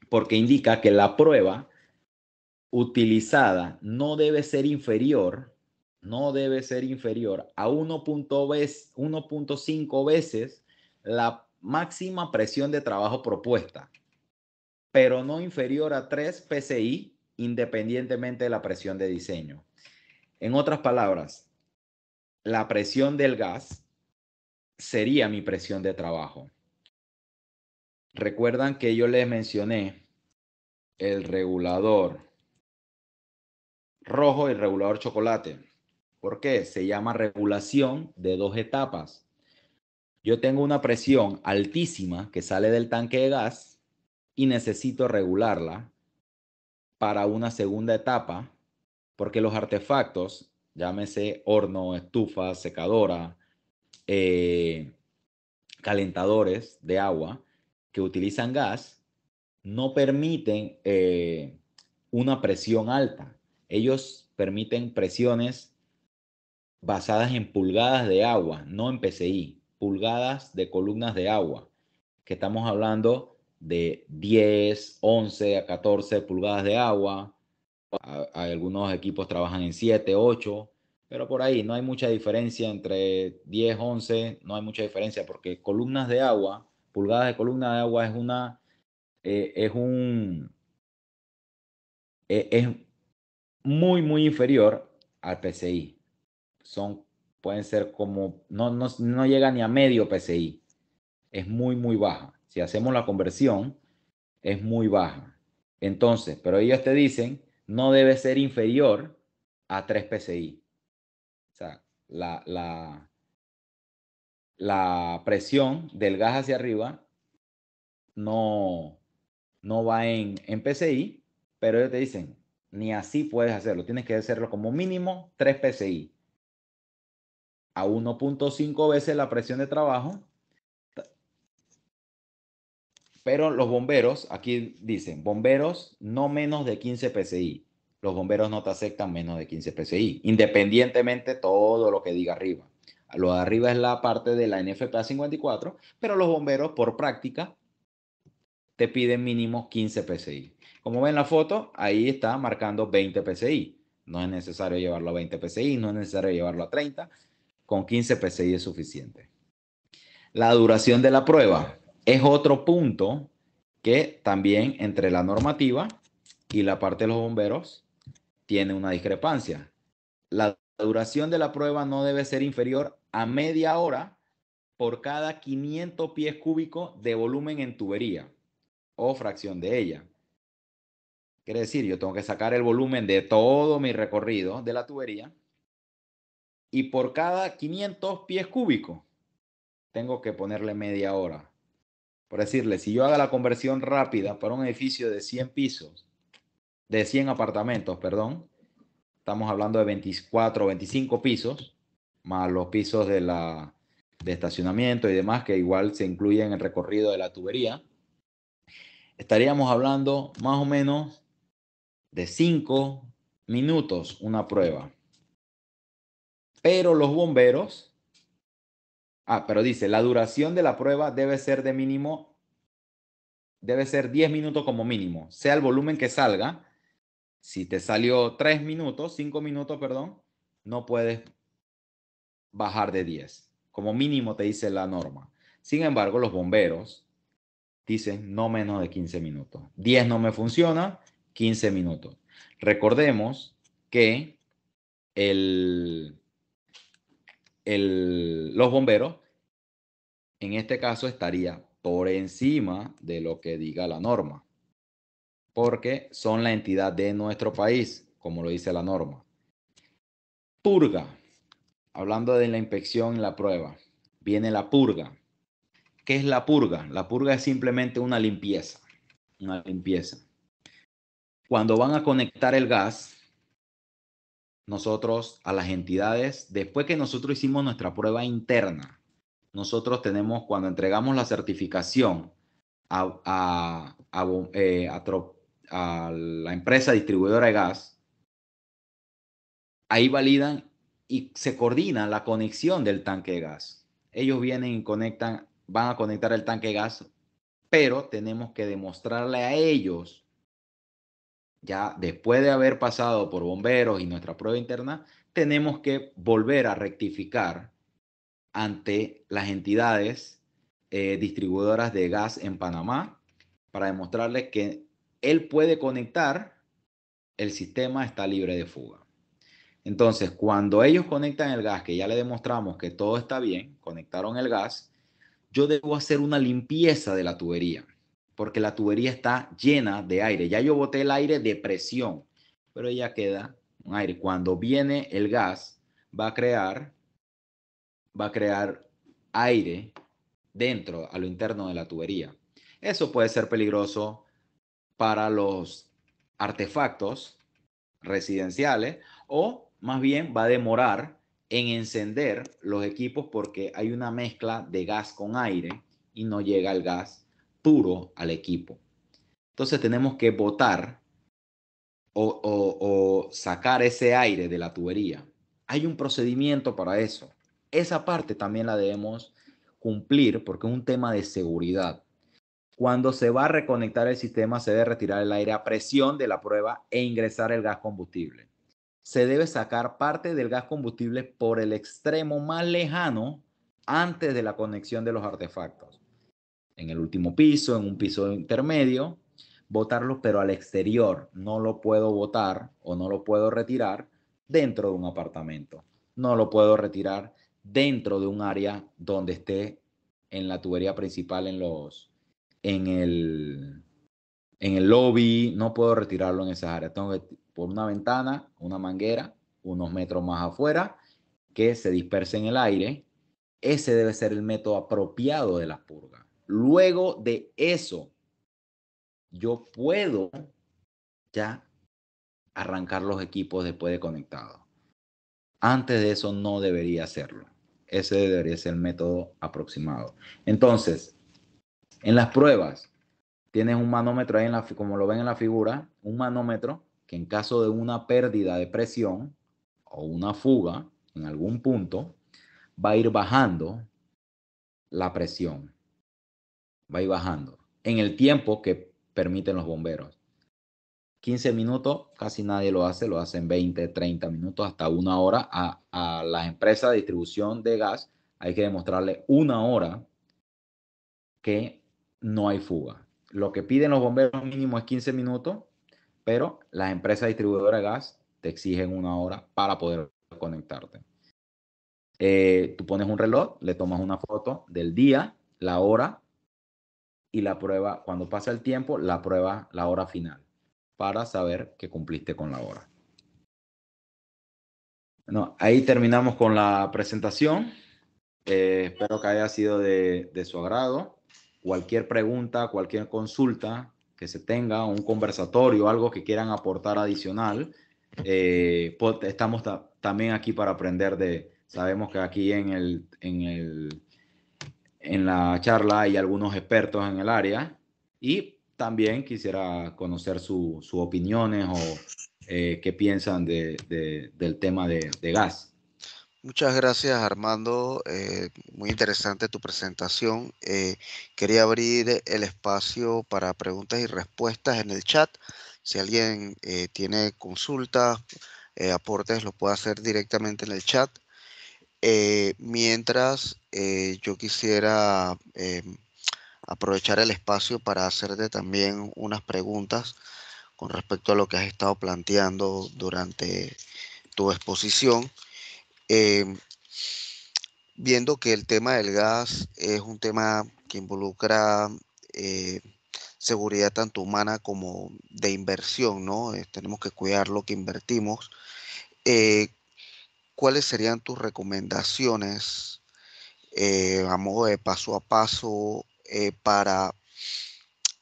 porque indica que la prueba utilizada no debe ser inferior a 1.5 veces la máxima presión de trabajo propuesta, pero no inferior a 3 PSI independientemente de la presión de diseño. En otras palabras, la presión del gas sería mi presión de trabajo. Recuerdan que yo les mencioné el regulador rojo y el regulador chocolate. ¿Por qué? Se llama regulación de dos etapas. Yo tengo una presión altísima que sale del tanque de gas y necesito regularla para una segunda etapa, porque los artefactos, llámese horno, estufa, secadora, calentadores de agua que utilizan gas, no permiten una presión alta. Ellos permiten presiones basadas en pulgadas de agua, no en PSI, pulgadas de columnas de agua, que estamos hablando de 10, 11 a 14 pulgadas de agua. Algunos equipos trabajan en 7, 8, pero por ahí no hay mucha diferencia entre 10, 11, no hay mucha diferencia porque columnas de agua, pulgadas de columna de agua es muy inferior al PSI. Pueden ser como, no llega ni a medio PSI. Es muy baja. Si hacemos la conversión, es muy baja. Entonces, pero ellos te dicen, no debe ser inferior a 3 PSI. O sea, la presión del gas hacia arriba no va en PSI, pero ellos te dicen, ni así puedes hacerlo. Tienes que hacerlo como mínimo 3 PSI. A 1.5 veces la presión de trabajo. Pero los bomberos, aquí dicen, bomberos no menos de 15 PSI. Los bomberos no te aceptan menos de 15 PSI, independientemente de todo lo que diga arriba. Lo de arriba es la parte de la NFPA 54, pero los bomberos por práctica te piden mínimo 15 PSI. Como ven la foto, ahí está marcando 20 PSI. No es necesario llevarlo a 20 PSI, no es necesario llevarlo a 30. Con 15 PSI es suficiente. La duración de la prueba es otro punto que también entre la normativa y la parte de los bomberos tiene una discrepancia. La duración de la prueba no debe ser inferior a media hora por cada 500 pies cúbicos de volumen en tubería o fracción de ella. Quiere decir, yo tengo que sacar el volumen de todo mi recorrido de la tubería y por cada 500 pies cúbicos tengo que ponerle media hora. Por decirle, si yo haga la conversión rápida para un edificio de 100 pisos, de 100 apartamentos, perdón, estamos hablando de 24 o 25 pisos, más los pisos de estacionamiento y demás, que igual se incluyen en el recorrido de la tubería, estaríamos hablando más o menos de 5 minutos una prueba. Pero los bomberos, pero dice, la duración de la prueba debe ser 10 minutos como mínimo, sea el volumen que salga. Si te salió 3 minutos, 5 minutos, perdón, no puedes bajar de 10. Como mínimo te dice la norma. Sin embargo, los bomberos dicen no menos de 15 minutos. 10 no me funciona, 15 minutos. Recordemos que los bomberos, en este caso, estaría por encima de lo que diga la norma, porque son la entidad de nuestro país, como lo dice la norma. Purga. Hablando de la inspección y la prueba, viene la purga. ¿Qué es la purga? La purga es simplemente una limpieza. Una limpieza. Cuando van a conectar el gas, nosotros a las entidades, después que nosotros hicimos nuestra prueba interna, nosotros tenemos, cuando entregamos la certificación a la empresa distribuidora de gas, ahí validan y se coordina la conexión del tanque de gas. Ellos vienen y van a conectar el tanque de gas, pero tenemos que demostrarle a ellos, ya después de haber pasado por bomberos y nuestra prueba interna, tenemos que volver a rectificar ante las entidades distribuidoras de gas en Panamá para demostrarles que él puede conectar el sistema está libre de fuga. Entonces, cuando ellos conectan el gas, que ya le demostramos que todo está bien, conectaron el gas, yo debo hacer una limpieza de la tubería, porque la tubería está llena de aire. Ya yo boté el aire de presión, pero ya queda un aire. Cuando viene el gas, va a crear aire dentro, a lo interno de la tubería. Eso puede ser peligroso para los artefactos residenciales, o más bien va a demorar en encender los equipos porque hay una mezcla de gas con aire y no llega el gas puro al equipo. Entonces tenemos que botar o sacar ese aire de la tubería. Hay un procedimiento para eso. Esa parte también la debemos cumplir porque es un tema de seguridad. Cuando se va a reconectar el sistema, se debe retirar el aire a presión de la prueba e ingresar el gas combustible. Se debe sacar parte del gas combustible por el extremo más lejano antes de la conexión de los artefactos. En el último piso, en un piso intermedio, botarlo, pero al exterior. No lo puedo botar o no lo puedo retirar dentro de un apartamento. No lo puedo retirar dentro de un área donde esté en la tubería principal, en el lobby. No puedo retirarlo en esas áreas. Tengo que por una ventana, una manguera, unos metros más afuera, que se disperse en el aire. Ese debe ser el método apropiado de las purgas. Luego de eso, yo puedo ya arrancar los equipos después de conectado. Antes de eso no debería hacerlo. Ese debería ser el método aproximado. Entonces, en las pruebas, tienes un manómetro ahí, como lo ven en la figura, un manómetro que en caso de una pérdida de presión o una fuga en algún punto, va a ir bajando la presión. Va a ir bajando en el tiempo que permiten los bomberos. 15 minutos, casi nadie lo hacen 20, 30 minutos, hasta una hora. A las empresas de distribución de gas hay que demostrarle una hora que no hay fuga. Lo que piden los bomberos mínimo es 15 minutos, pero las empresas distribuidoras de gas te exigen una hora para poder conectarte. Tú pones un reloj, le tomas una foto del día, la hora y la prueba, cuando pasa el tiempo, la prueba la hora final para saber que cumpliste con la hora. Bueno, ahí terminamos con la presentación. Espero que haya sido de su agrado. Cualquier pregunta, cualquier consulta que se tenga, un conversatorio, algo que quieran aportar adicional, estamos también aquí para aprender sabemos que aquí en la charla hay algunos expertos en el área y también quisiera conocer sus opiniones o qué piensan del tema de gas. Muchas gracias, Armando. Muy interesante tu presentación. Quería abrir el espacio para preguntas y respuestas en el chat. Si alguien tiene consultas, aportes, lo puede hacer directamente en el chat. Mientras yo quisiera aprovechar el espacio para hacerte también unas preguntas con respecto a lo que has estado planteando durante tu exposición. Viendo que el tema del gas es un tema que involucra seguridad tanto humana como de inversión, ¿no? Tenemos que cuidar lo que invertimos. ¿Cuáles serían tus recomendaciones a modo de paso a paso para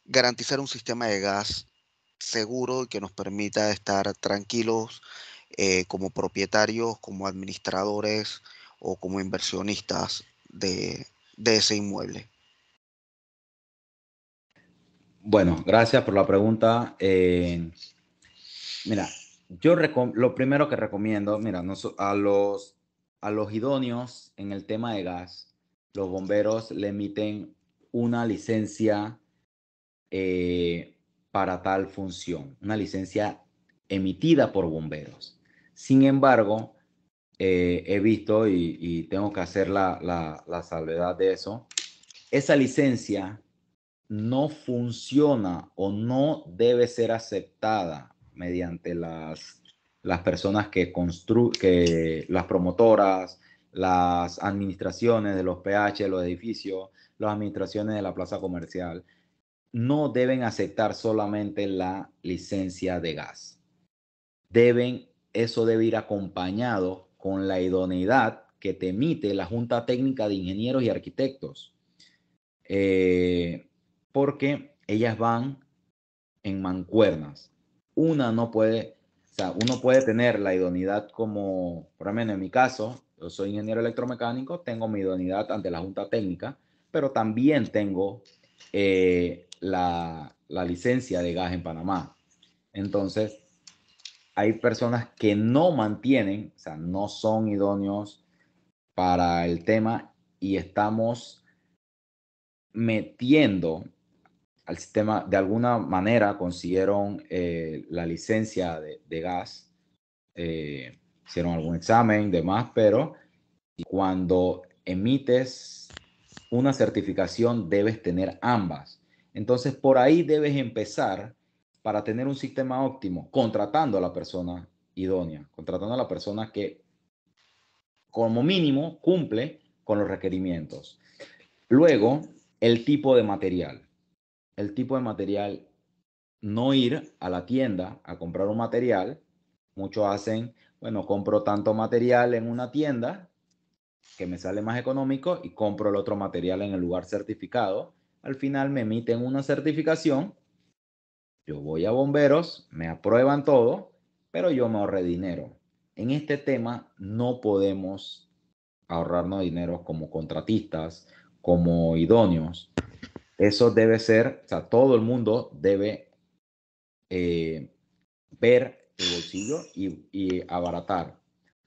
garantizar un sistema de gas seguro y que nos permita estar tranquilos como propietarios, como administradores o como inversionistas de ese inmueble? Bueno, gracias por la pregunta. Mira, lo primero que recomiendo, mira, a los idóneos en el tema de gas, los bomberos le emiten una licencia para tal función, una licencia emitida por bomberos. Sin embargo, he visto y tengo que hacer la salvedad de eso, esa licencia no funciona o no debe ser aceptada mediante las personas que las promotoras, las administraciones de los PH, de los edificios, las administraciones de la plaza comercial, no deben aceptar solamente la licencia de gas. Eso debe ir acompañado con la idoneidad que te emite la Junta Técnica de Ingenieros y Arquitectos, porque ellas van en mancuernas. Uno puede tener la idoneidad como, por ejemplo, en mi caso, yo soy ingeniero electromecánico, tengo mi idoneidad ante la Junta Técnica, pero también tengo la licencia de gas en Panamá. Entonces, hay personas que no mantienen, o sea, no son idóneos para el tema y estamos metiendo al sistema, de alguna manera consiguieron la licencia de gas, hicieron algún examen, demás, pero cuando emites una certificación debes tener ambas. Entonces, por ahí debes empezar para tener un sistema óptimo, contratando a la persona idónea, contratando a la persona que como mínimo cumple con los requerimientos. Luego, el tipo de material. El tipo de material, no ir a la tienda a comprar un material. Muchos hacen, bueno, compro tanto material en una tienda que me sale más económico y compro el otro material en el lugar certificado. Al final me emiten una certificación, yo voy a bomberos, me aprueban todo, pero yo me ahorré dinero. En este tema no podemos ahorrarnos dinero como contratistas, como idóneos. Eso debe ser, o sea, todo el mundo debe ver el bolsillo y abaratar.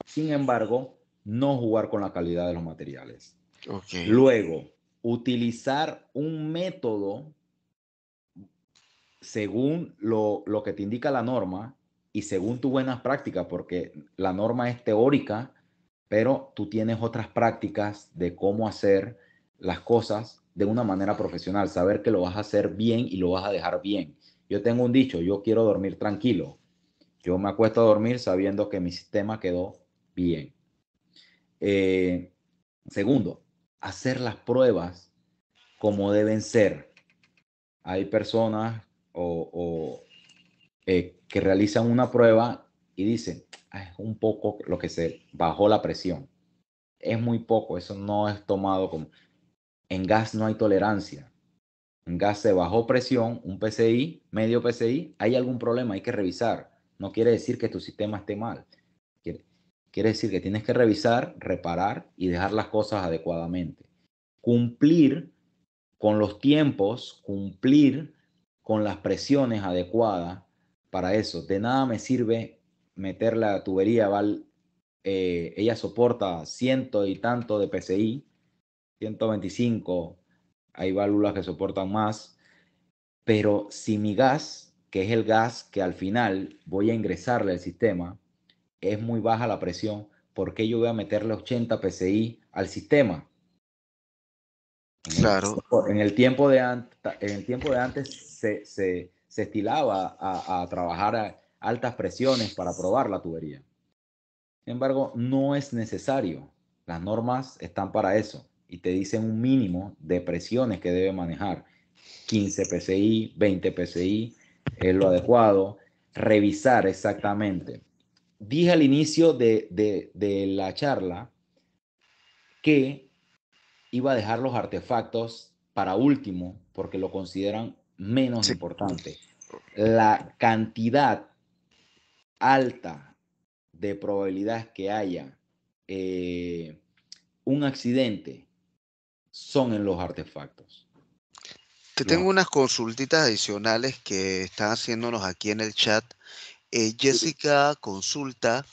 Sin embargo, no jugar con la calidad de los materiales. Ok. Luego, utilizar un método según lo que te indica la norma y según tus buenas prácticas, porque la norma es teórica, pero tú tienes otras prácticas de cómo hacer las cosas de una manera profesional, saber que lo vas a hacer bien y lo vas a dejar bien. Yo tengo un dicho, yo quiero dormir tranquilo. Yo me acuesto a dormir sabiendo que mi sistema quedó bien. Segundo, hacer las pruebas como deben ser. Hay personas que realizan una prueba y dicen, es un poco lo que se bajó la presión. Es muy poco, eso no es tomado como... En gas no hay tolerancia. En gas se bajó presión, un PSI, medio PSI, hay algún problema, hay que revisar. No quiere decir que tu sistema esté mal. Quiere decir que tienes que revisar, reparar y dejar las cosas adecuadamente. Cumplir con los tiempos, cumplir con las presiones adecuadas para eso. De nada me sirve meter la tubería, ella soporta ciento y tanto de PSI, 125, hay válvulas que soportan más, pero si mi gas, que es el gas que al final voy a ingresarle al sistema, es muy baja la presión, ¿por qué yo voy a meterle 80 PSI al sistema? Claro. En el tiempo de antes se estilaba a trabajar a altas presiones para probar la tubería. Sin embargo, no es necesario. Las normas están para eso y te dicen un mínimo de presiones que debe manejar. 15 PSI, 20 PSI es lo adecuado. Revisar exactamente. Dije al inicio de la charla que iba a dejar los artefactos para último porque lo consideran menos Sí. importante. La cantidad alta de probabilidades que haya un accidente son en los artefactos. Te tengo unas consultitas adicionales que están haciéndonos aquí en el chat. Jessica consulta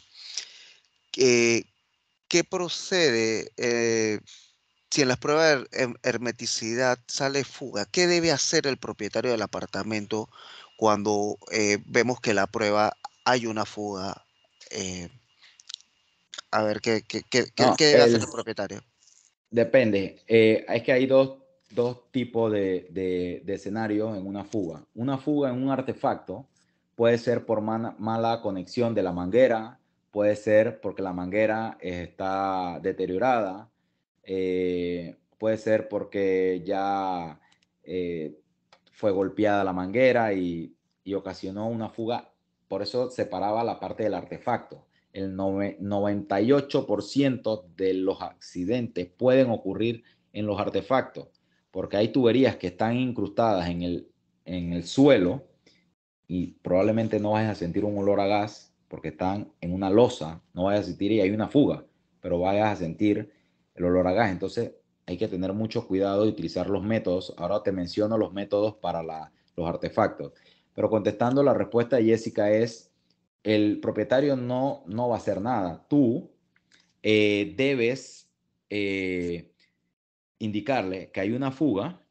qué procede si en las pruebas de hermeticidad sale fuga. ¿Qué debe hacer el propietario del apartamento cuando vemos que la prueba hay una fuga? Eh, a ver, No, ¿qué debe hacer el propietario? depende. Es que hay dos tipos de escenarios en una fuga. Una fuga en un artefacto puede ser por mala conexión de la manguera, puede ser porque la manguera está deteriorada, puede ser porque ya fue golpeada la manguera y ocasionó una fuga. Por eso separaba la parte del artefacto. El 98% de los accidentes pueden ocurrir en los artefactos, porque hay tuberías que están incrustadas en el suelo y probablemente no vayas a sentir un olor a gas porque están en una losa, no vayas a sentir y hay una fuga, pero vayas a sentir el olor a gas. Entonces hay que tener mucho cuidado y utilizar los métodos. Ahora te menciono los métodos para los artefactos. Pero contestando, la respuesta de Jessica es, el propietario no va a hacer nada. Tú debes indicarle que hay una fuga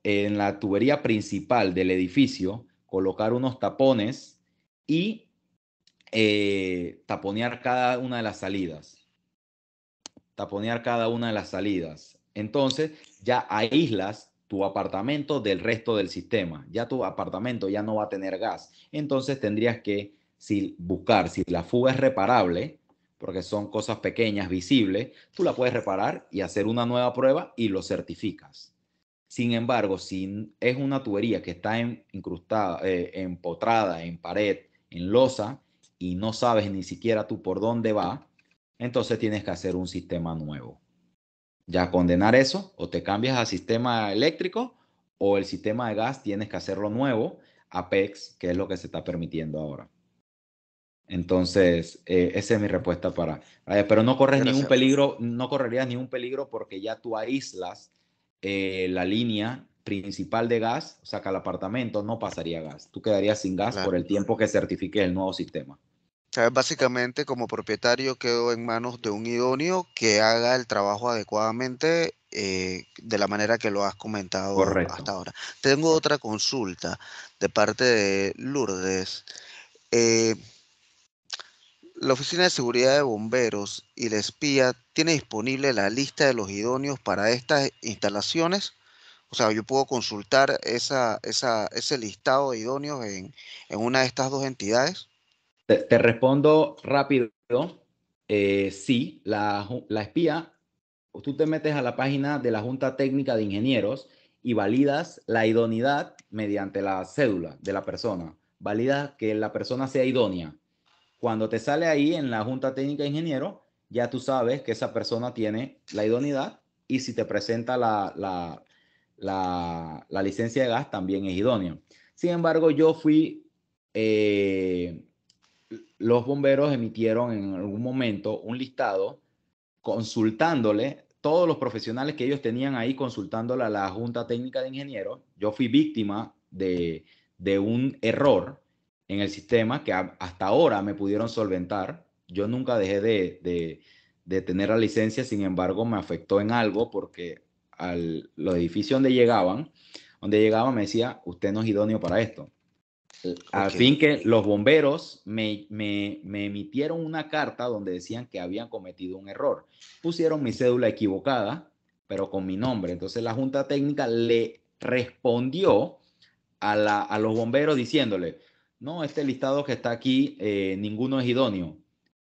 en la tubería principal del edificio, colocar unos tapones y taponear cada una de las salidas. Taponear cada una de las salidas. Entonces ya aíslas tu apartamento del resto del sistema. Ya tu apartamento ya no va a tener gas. Entonces tendrías que buscar si la fuga es reparable, porque son cosas pequeñas, visibles, tú la puedes reparar y hacer una nueva prueba y lo certificas. Sin embargo, si es una tubería que está incrustada, empotrada en pared, en losa, y no sabes ni siquiera tú por dónde va, entonces tienes que hacer un sistema nuevo. Ya condenar eso, o te cambias a sistema eléctrico, o el sistema de gas tienes que hacerlo nuevo, Apex, que es lo que se está permitiendo ahora. Entonces, esa es mi respuesta pero no corres ningún peligro, no correrías ningún peligro porque ya tú aíslas la línea principal de gas, o sea que al apartamento no pasaría gas. Tú quedarías sin gas por el tiempo que certifique el nuevo sistema. O sea, básicamente, como propietario, quedo en manos de un idóneo que haga el trabajo adecuadamente de la manera que lo has comentado Correcto. hasta ahora. Tengo otra consulta de parte de Lourdes. Eh, La Oficina de Seguridad de Bomberos y la espía tiene disponible la lista de los idóneos para estas instalaciones. O sea, yo puedo consultar ese listado de idóneos en una de estas dos entidades. Te respondo rápido. Sí, la espía, tú te metes a la página de la Junta Técnica de Ingenieros y validas la idoneidad mediante la cédula de la persona. Validas que la persona sea idónea. Cuando te sale ahí en la Junta Técnica de Ingenieros, ya tú sabes que esa persona tiene la idoneidad y si te presenta la licencia de gas también es idóneo. Sin embargo, los bomberos emitieron en algún momento un listado consultándole todos los profesionales que ellos tenían ahí consultándole a la Junta Técnica de Ingenieros. Yo fui víctima de un error en el sistema que hasta ahora me pudieron solventar. Yo nunca dejé de tener la licencia, sin embargo me afectó en algo porque los edificios donde llegaban me decía, usted no es idóneo para esto. Al fin que los bomberos me emitieron una carta donde decían que habían cometido un error. Pusieron mi cédula equivocada, pero con mi nombre. Entonces la Junta Técnica le respondió a los bomberos diciéndole, no, este listado que está aquí, ninguno es idóneo.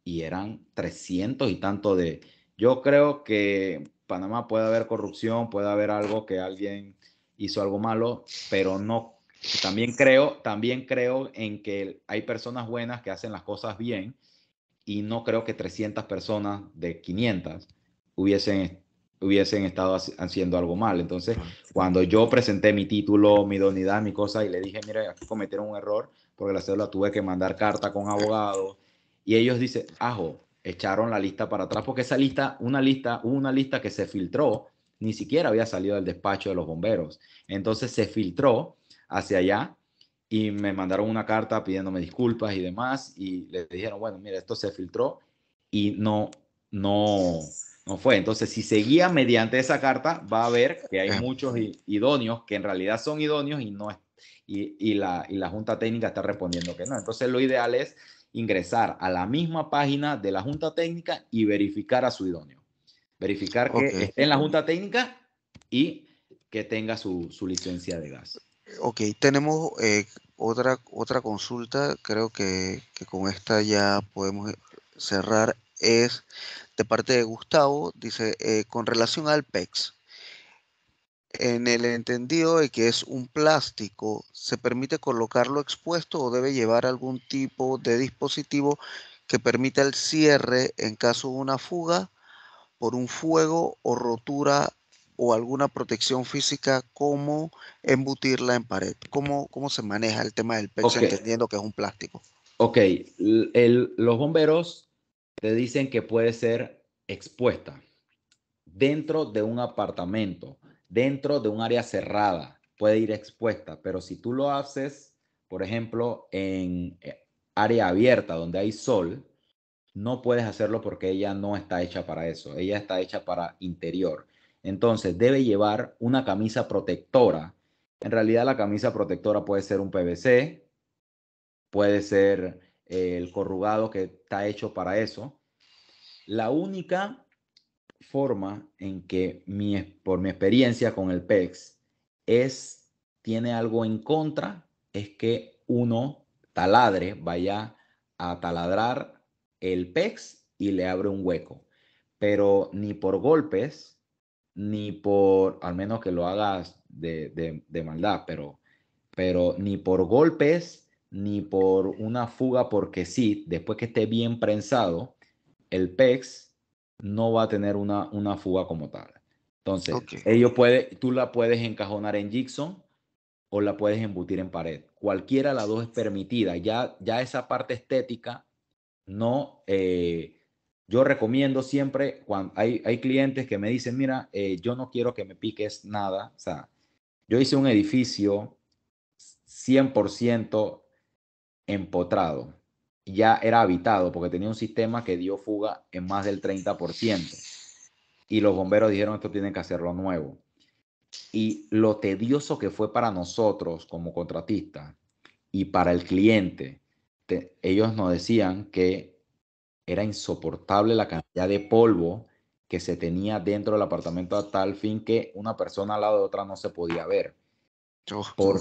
Y eran 300 y tanto de... Yo creo que en Panamá puede haber corrupción, puede haber algo que alguien hizo algo malo, pero no. También creo en que hay personas buenas que hacen las cosas bien y no creo que 300 personas de 500 hubiesen estado haciendo algo mal. Entonces, cuando yo presenté mi título, mi idoneidad, mi cosa, y le dije, mire, aquí cometieron un error, porque la cédula tuve que mandar carta con abogados, y ellos dicen, echaron la lista para atrás, porque hubo una lista que se filtró, ni siquiera había salido del despacho de los bomberos. Entonces se filtró hacia allá y me mandaron una carta pidiéndome disculpas y demás y le dijeron, bueno, mira, esto se filtró y no fue. Entonces, si seguía mediante esa carta, va a ver que hay muchos idóneos que en realidad son idóneos y la Junta Técnica está respondiendo que no. Entonces, lo ideal es ingresar a la misma página de la Junta Técnica y verificar a su idóneo. Verificar que esté en la Junta Técnica y que tenga su licencia de gas. Ok, tenemos otra consulta, creo que con esta ya podemos cerrar, es de parte de Gustavo. Dice, con relación al PEX, en el entendido de que es un plástico, ¿se permite colocarlo expuesto o debe llevar algún tipo de dispositivo que permita el cierre en caso de una fuga por un fuego o rotura o alguna protección física, como embutirla en pared? ¿Cómo se maneja el tema del PEX Ok, entendiendo que es un plástico? ok. Los bomberos te dicen que puede ser expuesta dentro de un apartamento, dentro de un área cerrada, puede ir expuesta, pero si tú lo haces, por ejemplo, en área abierta donde hay sol, no puedes hacerlo porque ella no está hecha para eso, ella está hecha para interior. Entonces debe llevar una camisa protectora. En realidad la camisa protectora puede ser un PVC, puede ser el corrugado que está hecho para eso. La única forma en que por mi experiencia con el PEX tiene algo en contra, es que uno vaya a taladrar el PEX y le abre un hueco. Pero ni por golpes, ni por, al menos que lo hagas de maldad, pero ni por golpes, ni por una fuga, porque sí, después que esté bien prensado, el PEX no va a tener una fuga como tal. Entonces, Ok. tú la puedes encajonar en Jigsaw o la puedes embutir en pared. Cualquiera de las dos es permitida. Ya esa parte estética, no, yo recomiendo siempre, cuando hay clientes que me dicen, mira, yo no quiero que me piques nada. O sea, yo hice un edificio 100% empotrado. Ya era habitado porque tenía un sistema que dio fuga en más del 30%. Y los bomberos dijeron, esto tienen que hacerlo nuevo. Y lo tedioso que fue para nosotros como contratistas y para el cliente, ellos nos decían que era insoportable la cantidad de polvo que se tenía dentro del apartamento, a tal fin que una persona al lado de otra no se podía ver, Oh,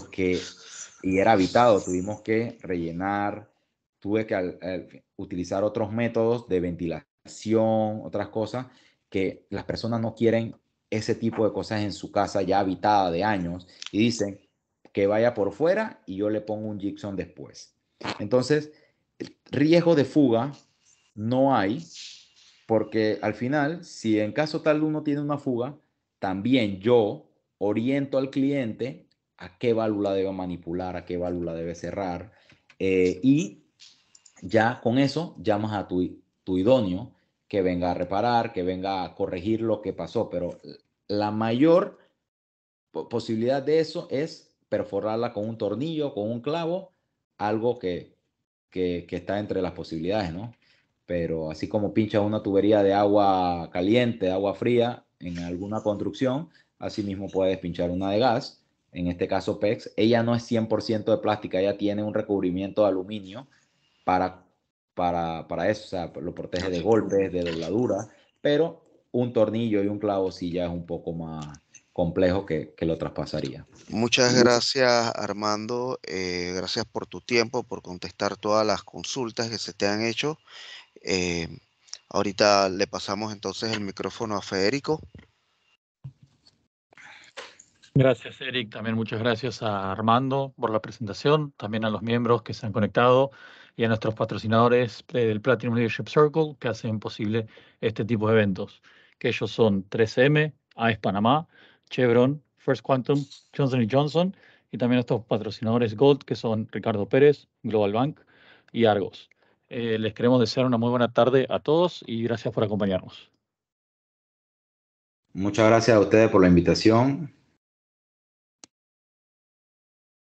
y era habitado. Tuvimos que rellenar, tuve que utilizar otros métodos de ventilación, otras cosas, que las personas no quieren ese tipo de cosas en su casa ya habitada de años, y dicen que vaya por fuera y yo le pongo un gypsum después. Entonces, riesgo de fuga no hay, porque al final, si en caso tal uno tiene una fuga, también yo oriento al cliente a qué válvula debe manipular, a qué válvula debe cerrar, y ya con eso llamas a tu idóneo que venga a reparar, que venga a corregir lo que pasó. Pero la mayor posibilidad de eso es perforarla con un tornillo, con un clavo, algo que está entre las posibilidades, ¿no? Pero así como pincha una tubería de agua caliente, de agua fría en alguna construcción, así mismo puedes pinchar una de gas, en este caso PEX. Ella no es 100% de plástica, ella tiene un recubrimiento de aluminio para, para eso, o sea, lo protege de ok. golpes, de dobladuras, pero un tornillo y un clavo sí ya es un poco más complejo que lo traspasaría. Muchas gracias, Armando. Gracias por tu tiempo, por contestar todas las consultas que se te han hecho. Eh, Ahorita le pasamos entonces el micrófono a Federico. Gracias, Eric. También muchas gracias a Armando por la presentación, también a los miembros que se han conectado y a nuestros patrocinadores del Platinum Leadership Circle que hacen posible este tipo de eventos, que ellos son 3M, AES Panamá, Chevron, First Quantum, Johnson Johnson, y también estos patrocinadores Gold, que son Ricardo Pérez, Global Bank y Argos. Les queremos desear una muy buena tarde a todos y gracias por acompañarnos. Muchas gracias a ustedes por la invitación.